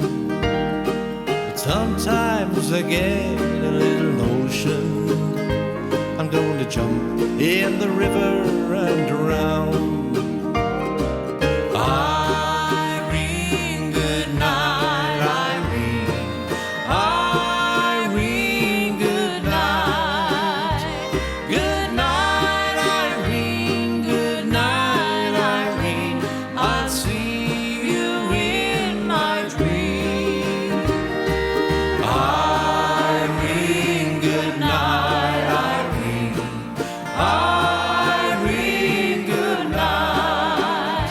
But sometimes I get a little notion I'm going to jump in the river and drown. Irene, good night, Irene. Irene, good night. Good night, Irene. Good night, Irene. I'll see you in my dream. Irene, good night, Irene. Irene, good night.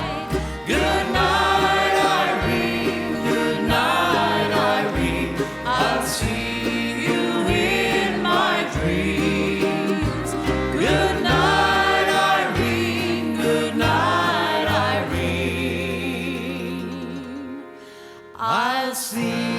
Good night, Irene. Good night, Irene. I'll see you in my dreams. Good night, Irene. Good night, Irene. I'll see